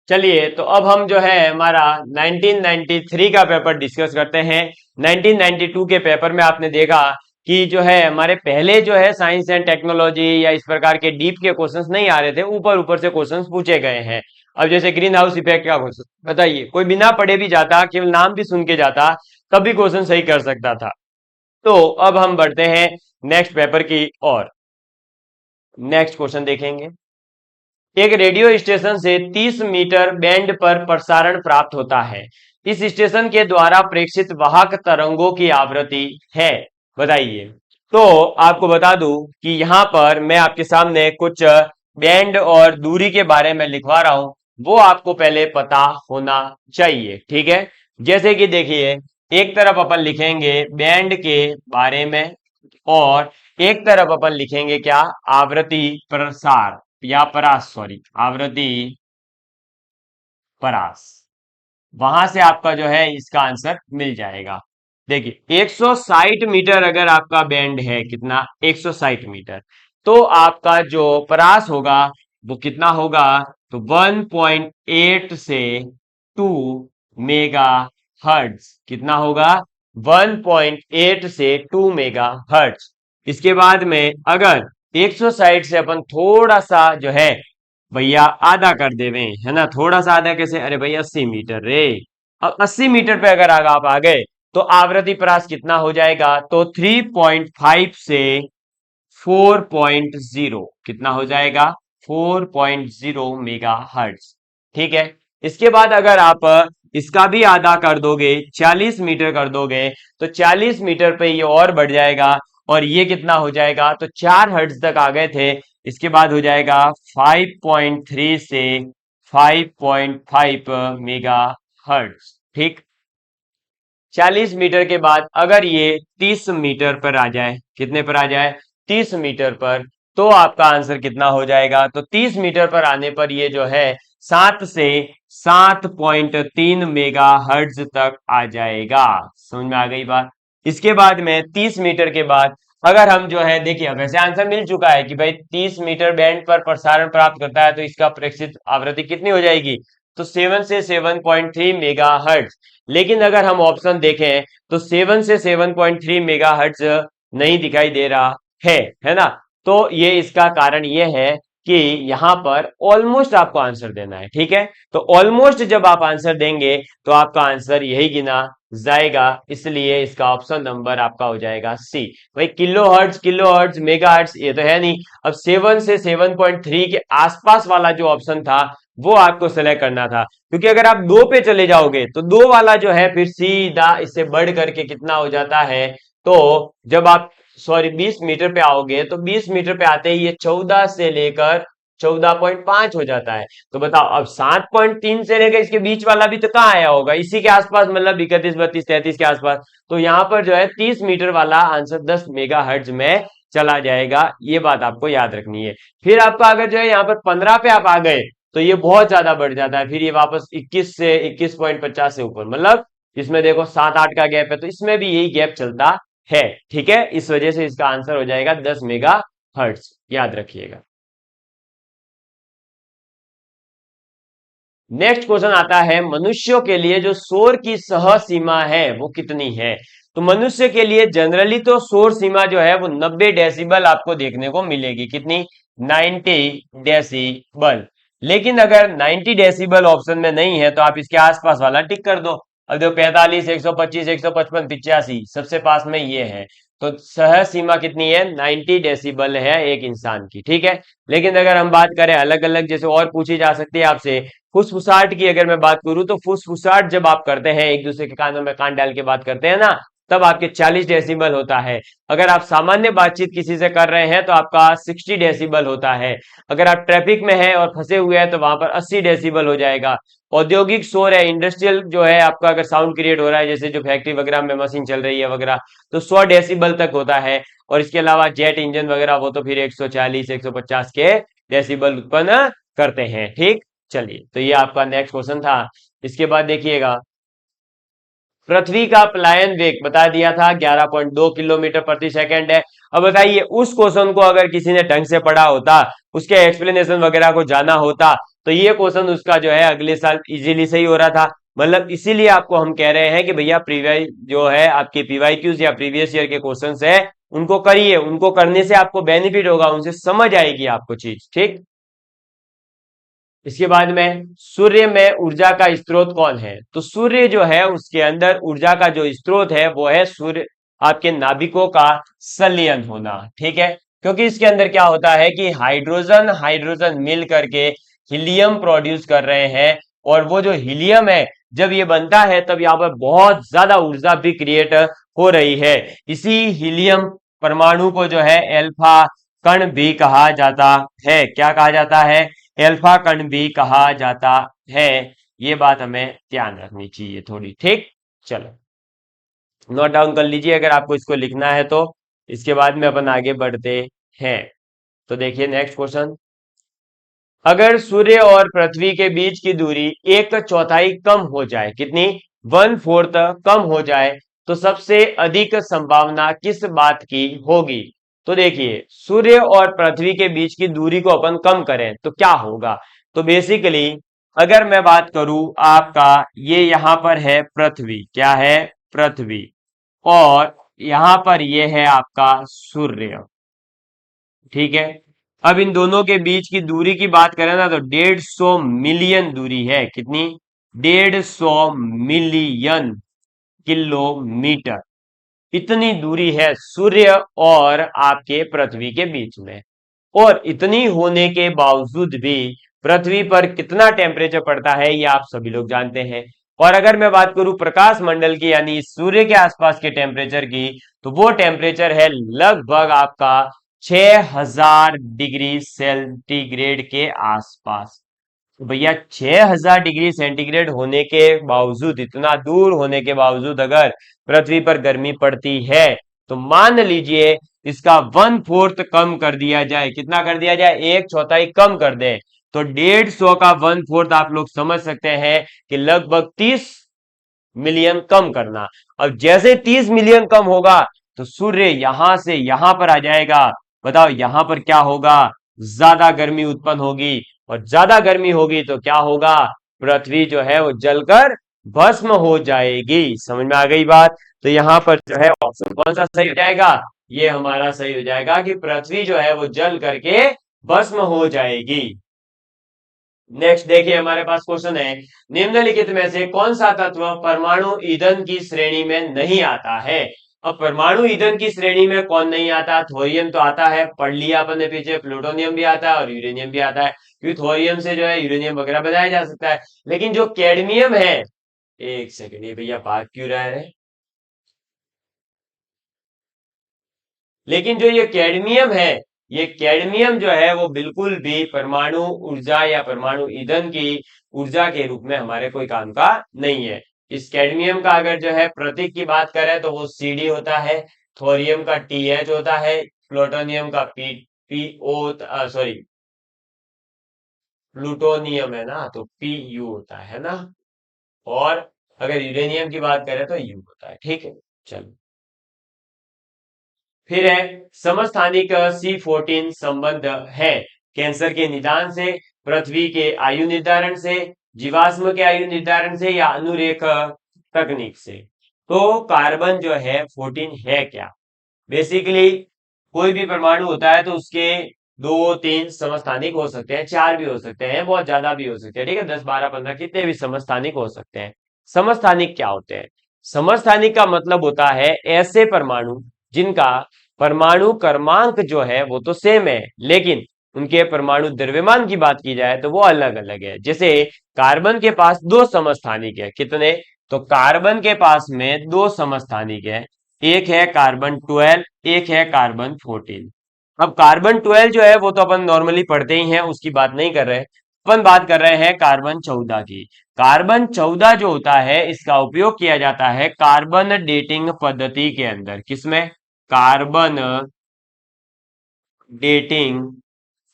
चलिए तो अब हम जो है हमारा 1993 का पेपर डिस्कस करते हैं। 1992 के पेपर में आपने देखा कि जो है हमारे पहले जो है साइंस एंड टेक्नोलॉजी या इस प्रकार के डीप के क्वेश्चंस नहीं आ रहे थे, ऊपर ऊपर से क्वेश्चंस पूछे गए हैं। अब जैसे ग्रीन हाउस इफेक्ट का क्वेश्चन बताइए, कोई बिना पढ़े भी जाता, केवल नाम भी सुन के जाता, तब भी क्वेश्चन सही कर सकता था। तो अब हम बढ़ते हैं नेक्स्ट पेपर की ओर। नेक्स्ट क्वेश्चन देखेंगे। एक रेडियो स्टेशन से 30 मीटर बैंड पर प्रसारण प्राप्त होता है। इस स्टेशन के द्वारा प्रेषित वाहक तरंगों की आवृत्ति है, बताइए। तो आपको बता दूं कि यहां पर मैं आपके सामने कुछ बैंड और दूरी के बारे में लिखवा रहा हूं, वो आपको पहले पता होना चाहिए। ठीक है, जैसे कि देखिए, एक तरफ अपन लिखेंगे बैंड के बारे में और एक तरफ अपन लिखेंगे क्या? आवृत्ति प्रसार या परास, सॉरी, आवृत्ति परास। वहां से आपका जो है इसका आंसर मिल जाएगा। देखिए 160 मीटर अगर आपका बैंड है, कितना? 160 मीटर, तो आपका जो परास होगा वो कितना होगा? तो 1.8 से 2 मेगा हर्ट्ज कितना होगा? 1.8 से 2 मेगा हर्ट्ज। इसके बाद में अगर 160 से अपन थोड़ा सा जो है भैया आधा कर देवे, है ना, थोड़ा सा आधा कैसे, अरे भाई 80 मीटर रे। अब 80 मीटर पे अगर आप आ गए तो आवृत्ति परास कितना हो जाएगा, तो 3.5 से 4.0 कितना हो जाएगा, 4.0 मेगा हर्ट्ज। ठीक है। इसके बाद अगर आप इसका भी आधा कर दोगे, 40 मीटर कर दोगे, तो 40 मीटर पे ये और बढ़ जाएगा और ये कितना हो जाएगा, तो 4 हर्ट्ज तक आ गए थे। इसके बाद हो जाएगा 5.3 से 5.5 मेगा हर्ट्ज। ठीक। 40 मीटर के बाद अगर ये 30 मीटर पर आ जाए, कितने पर आ जाए, 30 मीटर पर, तो आपका आंसर कितना हो जाएगा, तो 30 मीटर पर आने पर ये जो है 7 से 7.3 मेगा हर्ट्ज तक आ जाएगा। समझ में आ गई बात। इसके बाद में 30 मीटर के बाद अगर हम जो है देखिए, वैसे आंसर मिल चुका है कि भाई 30 मीटर बैंड पर प्रसारण प्राप्त करता है तो इसका प्रेक्षित आवृत्ति कितनी हो जाएगी, तो 7 से 7.3 मेगा हर्ट्ज। लेकिन अगर हम ऑप्शन देखें तो 7 से 7.3 मेगाहर्ट्ज नहीं दिखाई दे रहा है ना। तो ये इसका कारण ये है कि यहां पर ऑलमोस्ट आपको आंसर देना है। ठीक है। तो ऑलमोस्ट जब आप आंसर देंगे तो आपका आंसर यही गिना जाएगा, इसलिए इसका ऑप्शन नंबर आपका हो जाएगा सी। भाई किलो हर्ट्ज मेगा हर्ट्ज ये तो है नहीं। अब 7 से 7.3 के आसपास वाला जो ऑप्शन था वो आपको सेलेक्ट करना था, क्योंकि अगर आप 2 पे चले जाओगे तो 2 वाला जो है फिर सीधा इससे बढ़ करके कितना हो जाता है, तो जब आप 20 मीटर पे आओगे तो 20 मीटर पे आते ही ये 14 से लेकर 14.5 हो जाता है। तो बताओ अब 7.3 से लेकर इसके बीच वाला भी तो कहाँ आया होगा, इसी के आसपास, मतलब 31 32 33 के आसपास। तो यहां पर जो है 30 मीटर वाला आंसर 10 मेगा हर्ट्ज में चला जाएगा, ये बात आपको याद रखनी है। फिर आपका अगर जो है यहाँ पर 15 पे आप आ गए तो ये बहुत ज्यादा बढ़ जाता है, फिर ये वापस 21 से 21.50 से ऊपर, मतलब इसमें देखो 7 8 का गैप है, तो इसमें भी यही गैप चलता है। ठीक है। इस वजह से इसका आंसर हो जाएगा 10 मेगा हर्ट्ज, याद रखिएगा। नेक्स्ट क्वेश्चन आता है, मनुष्यों के लिए जो शोर की सह सीमा है वो कितनी है। तो मनुष्य के लिए जनरली तो शोर सीमा जो है वो 90 डेसिबल आपको देखने को मिलेगी, कितनी, 90 डेसिबल। लेकिन अगर 90 डेसिबल ऑप्शन में नहीं है तो आप इसके आसपास वाला टिक कर दो। अब देखो 45 125 155 85 सबसे पास में ये है, तो सह सीमा कितनी है, 90 डेसिबल है एक इंसान की। ठीक है। लेकिन अगर हम बात करें अलग अलग, जैसे और पूछी जा सकती है आपसे फुसफुसाहट की, अगर मैं बात करूं तो फुसफुसाहट जब आप करते हैं, एक दूसरे के कानों में कान डाल के बात करते हैं ना, तब आपके 40 डेसिबल होता है। अगर आप सामान्य बातचीत किसी से कर रहे हैं तो आपका 60 डेसिबल होता है। अगर आप ट्रैफिक में हैं और फंसे हुए हैं तो वहां पर 80 डेसिबल हो जाएगा। औद्योगिक शोर है, इंडस्ट्रियल जो है आपका, अगर साउंड क्रिएट हो रहा है जैसे जो फैक्ट्री वगैरह में मशीन चल रही है वगैरह, तो 100 डेसिबल तक होता है। और इसके अलावा जेट इंजन वगैरह वो तो फिर 140 150 के डेसिबल उत्पन्न करते हैं। ठीक। चलिए, तो ये आपका नेक्स्ट क्वेश्चन था। इसके बाद देखिएगा, पृथ्वी का पलायन वेग बता दिया था 11.2 किलोमीटर प्रति सेकंड है। अब बताइए उस क्वेश्चन को अगर किसी ने ढंग से पढ़ा होता, उसके एक्सप्लेनेशन वगैरह को जाना होता, तो ये क्वेश्चन उसका जो है अगले साल इजीली सही हो रहा था। मतलब इसीलिए आपको हम कह रहे हैं कि भैया प्रीवियस जो है आपके पीवाईक्यूज या प्रीवियस ईयर के क्वेश्चंस है उनको करिए, उनको करने से आपको बेनिफिट होगा, उनसे समझ आएगी आपको चीज। ठीक। इसके बाद में सूर्य में ऊर्जा का स्रोत कौन है, तो सूर्य जो है उसके अंदर ऊर्जा का जो स्रोत है वो है सूर्य, आपके नाभिकों का संलयन होना। ठीक है। क्योंकि इसके अंदर क्या होता है कि हाइड्रोजन हाइड्रोजन मिल करके हीलियम प्रोड्यूस कर रहे हैं, और वो जो हीलियम है जब ये बनता है तब यहाँ पर बहुत ज्यादा ऊर्जा भी क्रिएट हो रही है। इसी हीलियम परमाणु को जो है एल्फा कण भी कहा जाता है। क्या कहा जाता है, एल्फा कण भी कहा जाता है। ये बात हमें ध्यान रखनी चाहिए थोड़ी। ठीक। चलो, नोट डाउन कर लीजिए अगर आपको इसको लिखना है तो। इसके बाद में अपन आगे बढ़ते हैं। तो देखिए नेक्स्ट क्वेश्चन, अगर सूर्य और पृथ्वी के बीच की दूरी 1/4 कम हो जाए, कितनी, 1/4 कम हो जाए, तो सबसे अधिक संभावना किस बात की होगी। तो देखिए सूर्य और पृथ्वी के बीच की दूरी को अपन कम करें तो क्या होगा। तो बेसिकली अगर मैं बात करूं आपका, ये यहां पर है पृथ्वी, क्या है, पृथ्वी। और यहां पर यह है आपका सूर्य। ठीक है। अब इन दोनों के बीच की दूरी की बात करें ना तो 150 मिलियन दूरी है। कितनी? 150 मिलियन किलोमीटर। इतनी दूरी है सूर्य और आपके पृथ्वी के बीच में। और इतनी होने के बावजूद भी पृथ्वी पर कितना टेम्परेचर पड़ता है ये आप सभी लोग जानते हैं। और अगर मैं बात करूं प्रकाश मंडल की यानी सूर्य के आसपास के टेम्परेचर की, तो वो टेम्परेचर है लगभग आपका 6000 डिग्री सेंटीग्रेड के आसपास। तो भैया 6000 डिग्री सेंटीग्रेड होने के बावजूद, इतना दूर होने के बावजूद अगर पृथ्वी पर गर्मी पड़ती है, तो मान लीजिए इसका 1/4 कम कर दिया जाए। कितना कर दिया जाए? 1/4 कम कर दे, तो 150 का 1/4 आप लोग समझ सकते हैं कि लगभग 30 मिलियन कम करना। अब जैसे 30 मिलियन कम होगा तो सूर्य यहां से यहां पर आ जाएगा। बताओ यहां पर क्या होगा? ज्यादा गर्मी उत्पन्न होगी, और ज्यादा गर्मी होगी तो क्या होगा? पृथ्वी जो है वो जलकर भस्म हो जाएगी। समझ में आ गई बात? तो यहां पर जो है ऑप्शन कौन सा सही हो जाएगा? ये हमारा सही हो जाएगा कि पृथ्वी जो है वो जल करके भस्म हो जाएगी। नेक्स्ट देखिए हमारे पास क्वेश्चन है, निम्नलिखित में से कौन सा तत्व परमाणु ईंधन की श्रेणी में नहीं आता है? अब परमाणु ईंधन की श्रेणी में कौन नहीं आता? थोरियम तो आता है, पढ़ लिया अपन ने पीछे। प्लूटोनियम भी आता है और यूरेनियम भी आता है, क्योंकि थोरियम से जो है यूरेनियम वगैरह बनाया जा सकता है। लेकिन जो कैडमियम है, एक सेकेंड, ये भैया भाग क्यों रहा है? लेकिन जो ये कैडमियम है, ये कैडमियम जो है वो बिल्कुल भी परमाणु ऊर्जा या परमाणु ईंधन की ऊर्जा के रूप में हमारे कोई काम का नहीं है। इस कैडमियम का अगर जो है प्रतीक की बात करें तो वो सीडी होता है, थोरियम का टीएच होता है, प्लूटोनियम का पीओ, सॉरी प्लूटोनियम है ना तो पीयू होता है ना। और अगर यूरेनियम की बात करें तो यू होता है। ठीक है, चलो। फिर है समस्थानिक C14 संबंध है कैंसर के निदान से, पृथ्वी के आयु निर्धारण से, जीवाश्म के आयु निर्धारण से, या अनुरेख तकनीक से। तो कार्बन जो है 14 है क्या? बेसिकली कोई भी परमाणु होता है तो उसके 2 3 समस्थानिक हो सकते हैं, 4 भी हो सकते हैं, बहुत ज्यादा भी हो सकते हैं। ठीक है, 10 12 15 कितने भी समस्थानिक हो सकते हैं। समस्थानिक क्या होते हैं? समस्थानिक का मतलब होता है ऐसे परमाणु जिनका परमाणु क्रमांक जो है वो तो सेम है, लेकिन उनके परमाणु द्रव्यमान की बात की जाए तो वो अलग अलग है। जैसे कार्बन के पास 2 समस्थानिक है। कितने? तो कार्बन के पास में 2 समस्थानिक है, एक है कार्बन 12, एक है कार्बन 14। अब कार्बन 12 जो है वो तो अपन नॉर्मली पढ़ते ही हैं, उसकी बात नहीं कर रहे। अपन बात कर रहे हैं कार्बन 14 की। कार्बन 14 जो होता है इसका उपयोग किया जाता है कार्बन डेटिंग पद्धति के अंदर। किसमें? कार्बन डेटिंग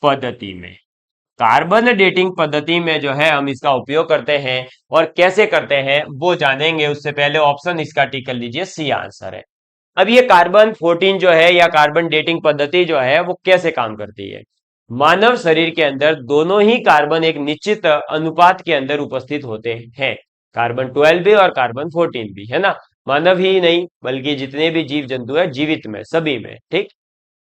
पद्धति में। कार्बन डेटिंग पद्धति में जो है हम इसका उपयोग करते हैं, और कैसे करते हैं वो जानेंगे। उससे पहले ऑप्शन इसका टिक कर लीजिए, सी आंसर है। अब ये कार्बन 14 जो है या कार्बन डेटिंग पद्धति जो है वो कैसे काम करती है? मानव शरीर के अंदर दोनों ही कार्बन एक निश्चित अनुपात के अंदर उपस्थित होते हैं, कार्बन 12 भी और कार्बन 14 भी, है ना। मानव ही नहीं बल्कि जितने भी जीव जंतु है जीवित में, सभी में। ठीक।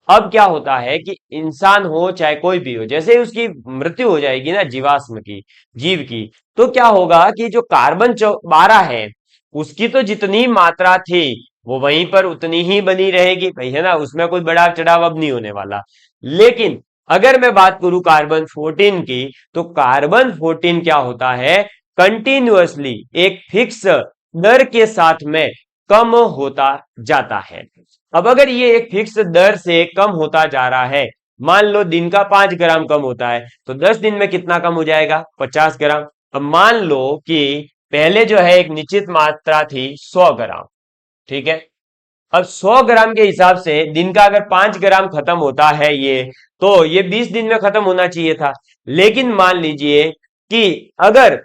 अब क्या होता है कि इंसान हो चाहे कोई भी हो, जैसे ही उसकी मृत्यु हो जाएगी ना जीवाश्म की, जीव की, तो क्या होगा कि जो कार्बन 12 है उसकी तो जितनी मात्रा थी वो वहीं पर उतनी ही बनी रहेगी भाई, है ना। उसमें कोई बड़ा चढ़ाव अब नहीं होने वाला। लेकिन अगर मैं बात करूं कार्बन 14 की, तो कार्बन 14 क्या होता है? कंटिन्यूअसली एक फिक्स दर के साथ में कम होता जाता है। अब अगर ये एक फिक्स दर से कम होता जा रहा है, मान लो दिन का 5 ग्राम कम होता है, तो 10 दिन में कितना कम हो जाएगा? 50 ग्राम। अब मान लो कि पहले जो है एक निश्चित मात्रा थी 100 ग्राम। ठीक है। अब 100 ग्राम के हिसाब से दिन का अगर 5 ग्राम खत्म होता है ये, तो ये 20 दिन में खत्म होना चाहिए था। लेकिन मान लीजिए कि अगर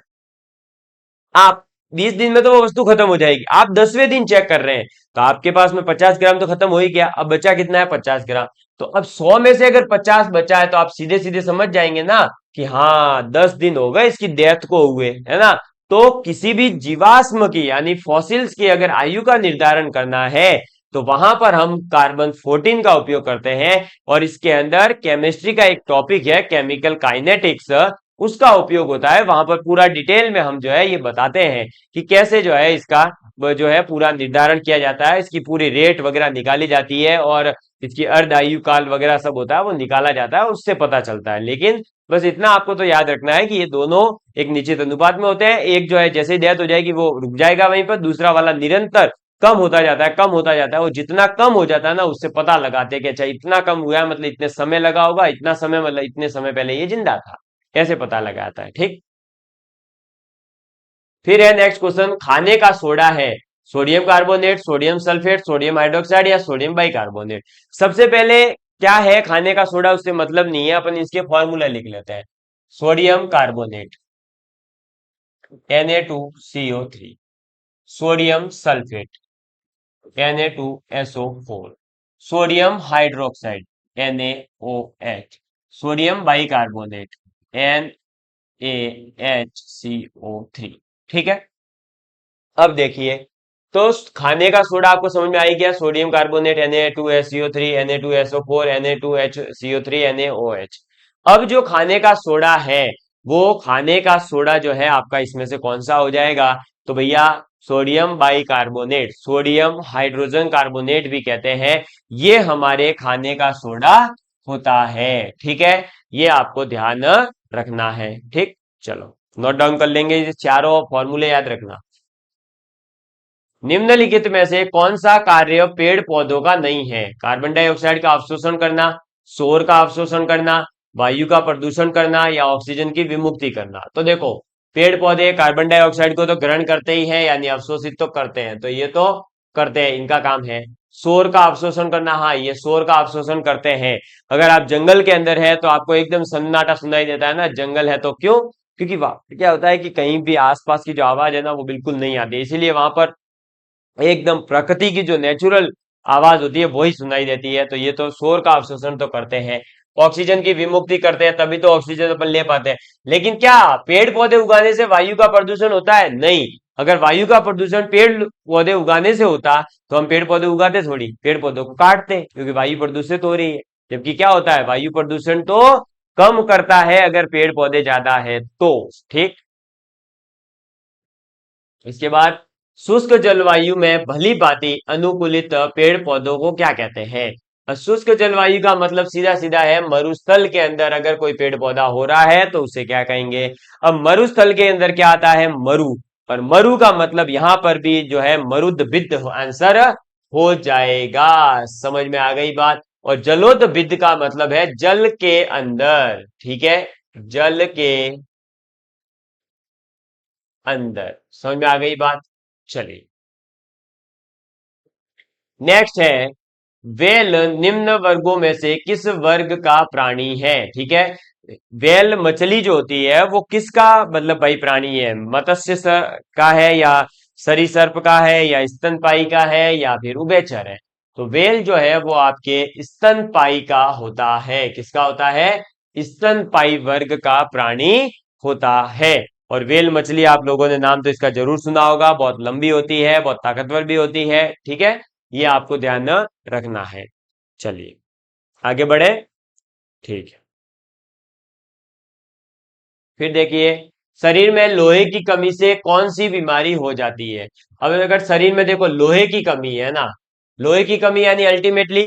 आप 20 दिन में तो वो वस्तु खत्म हो जाएगी, आप 10वें दिन चेक कर रहे हैं तो आपके पास में 50 ग्राम तो खत्म हो ही गया। अब बचा कितना है? 50 ग्राम। तो अब 100 में से अगर 50 बचा है तो आप सीधे सीधे समझ जाएंगे ना कि हाँ 10 दिन हो गए इसकी डेथ को हुए, है ना। तो किसी भी जीवाश्म की यानी फॉसिल्स की अगर आयु का निर्धारण करना है तो वहां पर हम कार्बन 14 का उपयोग करते हैं, और इसके अंदर केमिस्ट्री का एक टॉपिक है केमिकल काइनेटिक्स, उसका उपयोग होता है। वहां पर पूरा डिटेल में हम जो है ये बताते हैं कि कैसे जो है इसका जो है पूरा निर्धारण किया जाता है, इसकी पूरी रेट वगैरह निकाली जाती है, और इसकी अर्ध आयु काल वगैरह सब होता है वो निकाला जाता है, उससे पता चलता है। लेकिन बस इतना आपको तो याद रखना है कि ये दोनों एक निश्चित अनुपात में होते हैं। एक जो है जैसे ही डेथ हो जाएगी वो रुक जाएगा वहीं पर, दूसरा वाला निरंतर कम होता जाता है, कम होता जाता है। वो जितना कम हो जाता है ना उससे पता लगाते हैं कि अच्छा इतना कम हुआ है मतलब इतने समय लगा होगा, इतना समय मतलब इतने समय पहले ये जिंदा था, कैसे पता लगाता है। ठीक, फिर है नेक्स्ट क्वेश्चन, खाने का सोडा है sodium carbonate, sodium sulphate, sodium hydroxide या सोडियम बाइकार्बोनेट। सबसे पहले क्या है खाने का सोडा, उससे मतलब नहीं है, अपन इसके फॉर्मूला लिख लेते हैं। Sodium carbonate Na2CO3, sodium sulphate Na2SO4, sodium hydroxide NaOH, sodium bicarbonate NaHCO3। ठीक है, अब देखिए, तो खाने का सोडा आपको समझ में आ ही गया, sodium carbonate Na2SCO3, Na2SO4, Na2HCO3, NaOH। अब जो खाने का सोडा है वो खाने का सोडा जो है आपका इसमें से कौन सा हो जाएगा, तो भैया sodium bicarbonate, sodium hydrogen carbonate भी कहते हैं, ये हमारे खाने का सोडा होता है। ठीक है, ये आपको ध्यान रखना है। ठीक, चलो नोट डाउन कर लेंगे, ये चारों फॉर्मूले याद रखना। निम्नलिखित में से कौन सा कार्य पेड़ पौधों का नहीं है, कार्बन डाइऑक्साइड का अवशोषण करना, सौर का अवशोषण करना, वायु का प्रदूषण करना या ऑक्सीजन की विमुक्ति करना। तो देखो, पेड़ पौधे कार्बन डाइऑक्साइड को तो ग्रहण करते ही हैं यानी अवशोषित तो करते हैं, तो ये तो करते हैं, इनका काम है। सौर का अवशोषण करना, हाँ ये सौर का अवशोषण करते हैं। अगर आप जंगल के अंदर है तो आपको एकदम सन्नाटा सुनाई देता है ना, जंगल है तो क्यों, क्योंकि वहां क्या होता है कि कहीं भी आसपास की जो आवाज है ना वो बिल्कुल नहीं आती, इसीलिए वहां पर एकदम प्रकृति की जो नेचुरल आवाज होती है वही सुनाई देती है। तो ये तो शोर का अवशोषण तो करते हैं। ऑक्सीजन की विमुक्ति करते हैं, तभी तो ऑक्सीजन अपन ले पाते हैं। लेकिन क्या पेड़ पौधे उगाने से वायु का प्रदूषण होता है? नहीं। अगर वायु का प्रदूषण पेड़ पौधे उगाने से होता तो हम पेड़ पौधे उगाते थोड़ी, पेड़ पौधों को काटते, क्योंकि वायु प्रदूषित हो रही है। जबकि क्या होता है, वायु प्रदूषण तो कम करता है अगर पेड़ पौधे ज्यादा है तो। ठीक, इसके बाद शुष्क जलवायु में भली भांति अनुकूलित पेड़ पौधों को क्या कहते हैं? शुष्क जलवायु का मतलब सीधा सीधा है मरुस्थल के अंदर अगर कोई पेड़ पौधा हो रहा है तो उसे क्या कहेंगे। अब मरुस्थल के अंदर क्या आता है, मरु, और मरु का मतलब यहां पर भी जो है मरुदबिद आंसर हो जाएगा। समझ में आ गई बात। और जलोदबिद का मतलब है जल के अंदर। ठीक है, जल के अंदर, समझ में आ गई बात। चलिए नेक्स्ट है, वेल निम्न वर्गों में से किस वर्ग का प्राणी है? ठीक है, वेल मछली जो होती है वो किसका मतलब भाई प्राणी है, मत्स्य का है या सरीसर्प का है या स्तनपायी का है या फिर उभयचर है? तो वेल जो है वो आपके स्तनपायी का होता है। किसका होता है? स्तनपायी वर्ग का प्राणी होता है। और वेल मछली आप लोगों ने नाम तो इसका जरूर सुना होगा, बहुत लंबी होती है, बहुत ताकतवर भी होती है। ठीक है, ये आपको ध्यान रखना है। चलिए आगे बढ़े। ठीक है, फिर देखिए, शरीर में लोहे की कमी से कौन सी बीमारी हो जाती है? अब अगर शरीर में देखो लोहे की कमी है ना, लोहे की कमी यानी अल्टीमेटली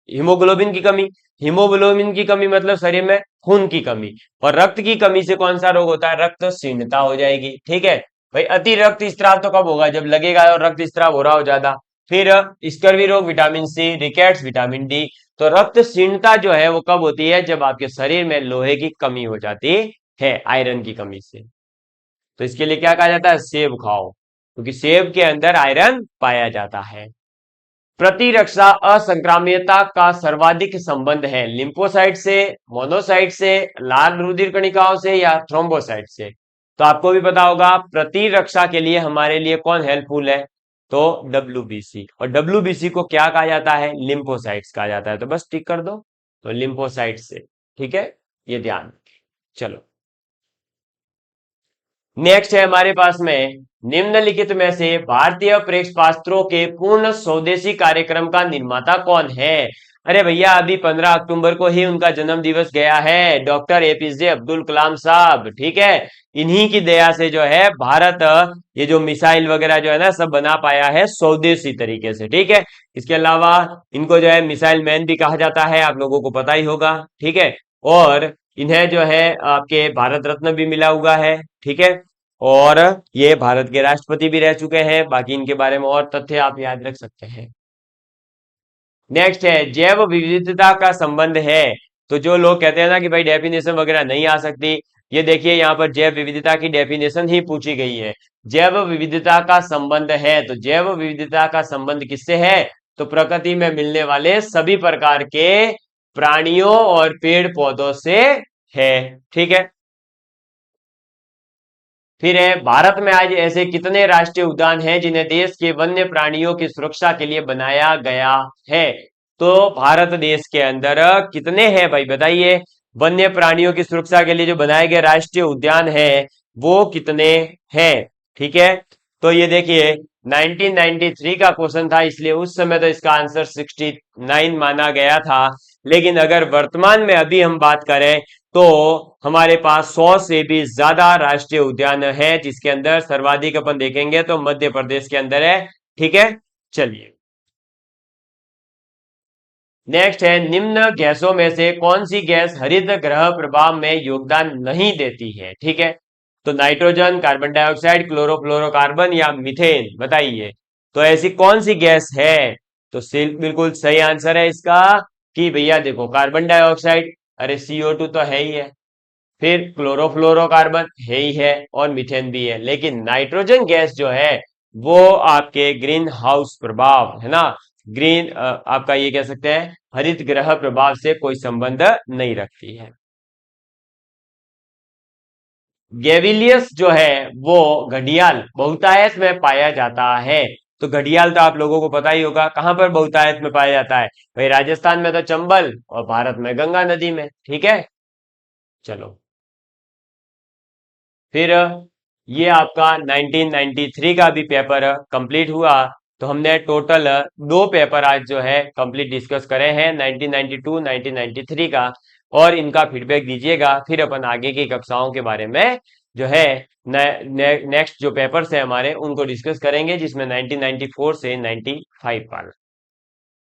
हीमोग्लोबिन की कमी, हीमोग्लोबिन की कमी मतलब शरीर में खून की कमी, और रक्त की कमी से कौन सा रोग होता है? रक्त क्षीणता हो जाएगी। ठीक है भाई, अति रक्त स्त्राव तो कब होगा? जब लगेगा और रक्त स्त्राव हो रहा हो ज्यादा। फिर स्कर्वी रोग vitamin C, rickets vitamin D. तो रक्त क्षीणता जो है वो कब होती है? जब आपके शरीर में लोहे की कमी हो जाती है, आयरन की कमी से। तो इसके लिए क्या कहा जाता है? सेब खाओ, क्योंकि सेब के अंदर आयरन पाया जाता है। प्रतिरक्षा असंक्राम्यता का सर्वाधिक संबंध है लिम्फोसाइट से, मोनोसाइट से, लाल रुधिर कणिकाओं से या थ्रोम्बोसाइट से? तो आपको भी पता होगा प्रतिरक्षा के लिए हमारे लिए कौन हेल्पफुल है, तो डब्ल्यूबीसी। और डब्ल्यूबीसी को क्या कहा जाता है? लिम्फोसाइट्स कहा जाता है। तो बस टिक कर दो, तो लिम्फोसाइट से। ठीक है, ये ध्यान। चलो नेक्स्ट है हमारे पास में, निम्नलिखित में से भारतीय प्रेक्षास्त्रों के पूर्ण स्वदेशी कार्यक्रम का निर्माता कौन है? अरे भैया, अभी 15 अक्टूबर को ही उनका जन्म दिवस गया है, डॉक्टर एपीजे अब्दुल कलाम साहब। ठीक है, इन्हीं की दया से जो है भारत ये जो मिसाइल वगैरह जो है ना सब बना पाया है स्वदेशी तरीके से। ठीक है, इसके अलावा इनको जो है मिसाइल मैन भी कहा जाता है, आप लोगों को पता ही होगा। ठीक है, और इन्हें जो है आपके भारत रत्न भी मिला हुआ है। ठीक है, और ये भारत के राष्ट्रपति भी रह चुके हैं। बाकी इनके बारे में और तथ्य आप याद रख सकते हैं। नेक्स्ट है, जैव विविधता का संबंध है। तो जो लोग कहते हैं ना कि भाई डेफिनेशन वगैरह नहीं आ सकती, ये देखिए यहाँ पर जैव विविधता की डेफिनेशन ही पूछी गई है। जैव विविधता का संबंध है, तो जैव विविधता का संबंध किससे है? तो प्रकृति में मिलने वाले सभी प्रकार के प्राणियों और पेड़ पौधों से है। ठीक है, फिर है, भारत में आज ऐसे कितने राष्ट्रीय उद्यान हैं जिन्हें देश के वन्य प्राणियों की सुरक्षा के लिए बनाया गया है? तो भारत देश के अंदर कितने हैं भाई बताइए? वन्य प्राणियों की सुरक्षा के लिए जो बनाए गए राष्ट्रीय उद्यान है वो कितने हैं? ठीक है, तो ये देखिए 1993 का क्वेश्चन था, इसलिए उस समय तो इसका आंसर 69 माना गया था। लेकिन अगर वर्तमान में अभी हम बात करें तो हमारे पास 100 से भी ज्यादा राष्ट्रीय उद्यान है, जिसके अंदर सर्वाधिक अपन देखेंगे तो मध्य प्रदेश के अंदर है। ठीक है, चलिए नेक्स्ट है, निम्न गैसों में से कौन सी गैस हरित ग्रह प्रभाव में योगदान नहीं देती है? ठीक है, तो नाइट्रोजन, कार्बन डाइऑक्साइड, क्लोरोफ्लोरोकार्बन या मीथेन, बताइए। तो ऐसी कौन सी गैस है? तो बिल्कुल सही आंसर है इसका कि भैया देखो, कार्बन डाइऑक्साइड, अरे CO2 तो है ही है, फिर क्लोरोफ्लोरोकार्बन है ही है, और मीथेन भी है। लेकिन नाइट्रोजन गैस जो है वो आपके ग्रीन हाउस प्रभाव है ना, ग्रीन आपका ये कह सकते हैं हरित ग्रह प्रभाव से कोई संबंध नहीं रखती है। गेविलियस जो है वो घड़ियाल बहुतायत में पाया जाता है। तो घड़ियाल तो आप लोगों को पता ही होगा कहां पर बहुतायत में पाया जाता है भाई, राजस्थान में तो चंबल, और भारत में गंगा नदी में। ठीक है, चलो फिर ये आपका 1993 का भी पेपर कंप्लीट हुआ। तो हमने टोटल दो पेपर आज जो है कंप्लीट डिस्कस करे हैं, 1992 1993 का, और इनका फीडबैक दीजिएगा। फिर अपन आगे की कक्षाओं के बारे में जो है नेक्स्ट जो पेपर्स है हमारे उनको डिस्कस करेंगे, जिसमें 1994 से 95 वाला।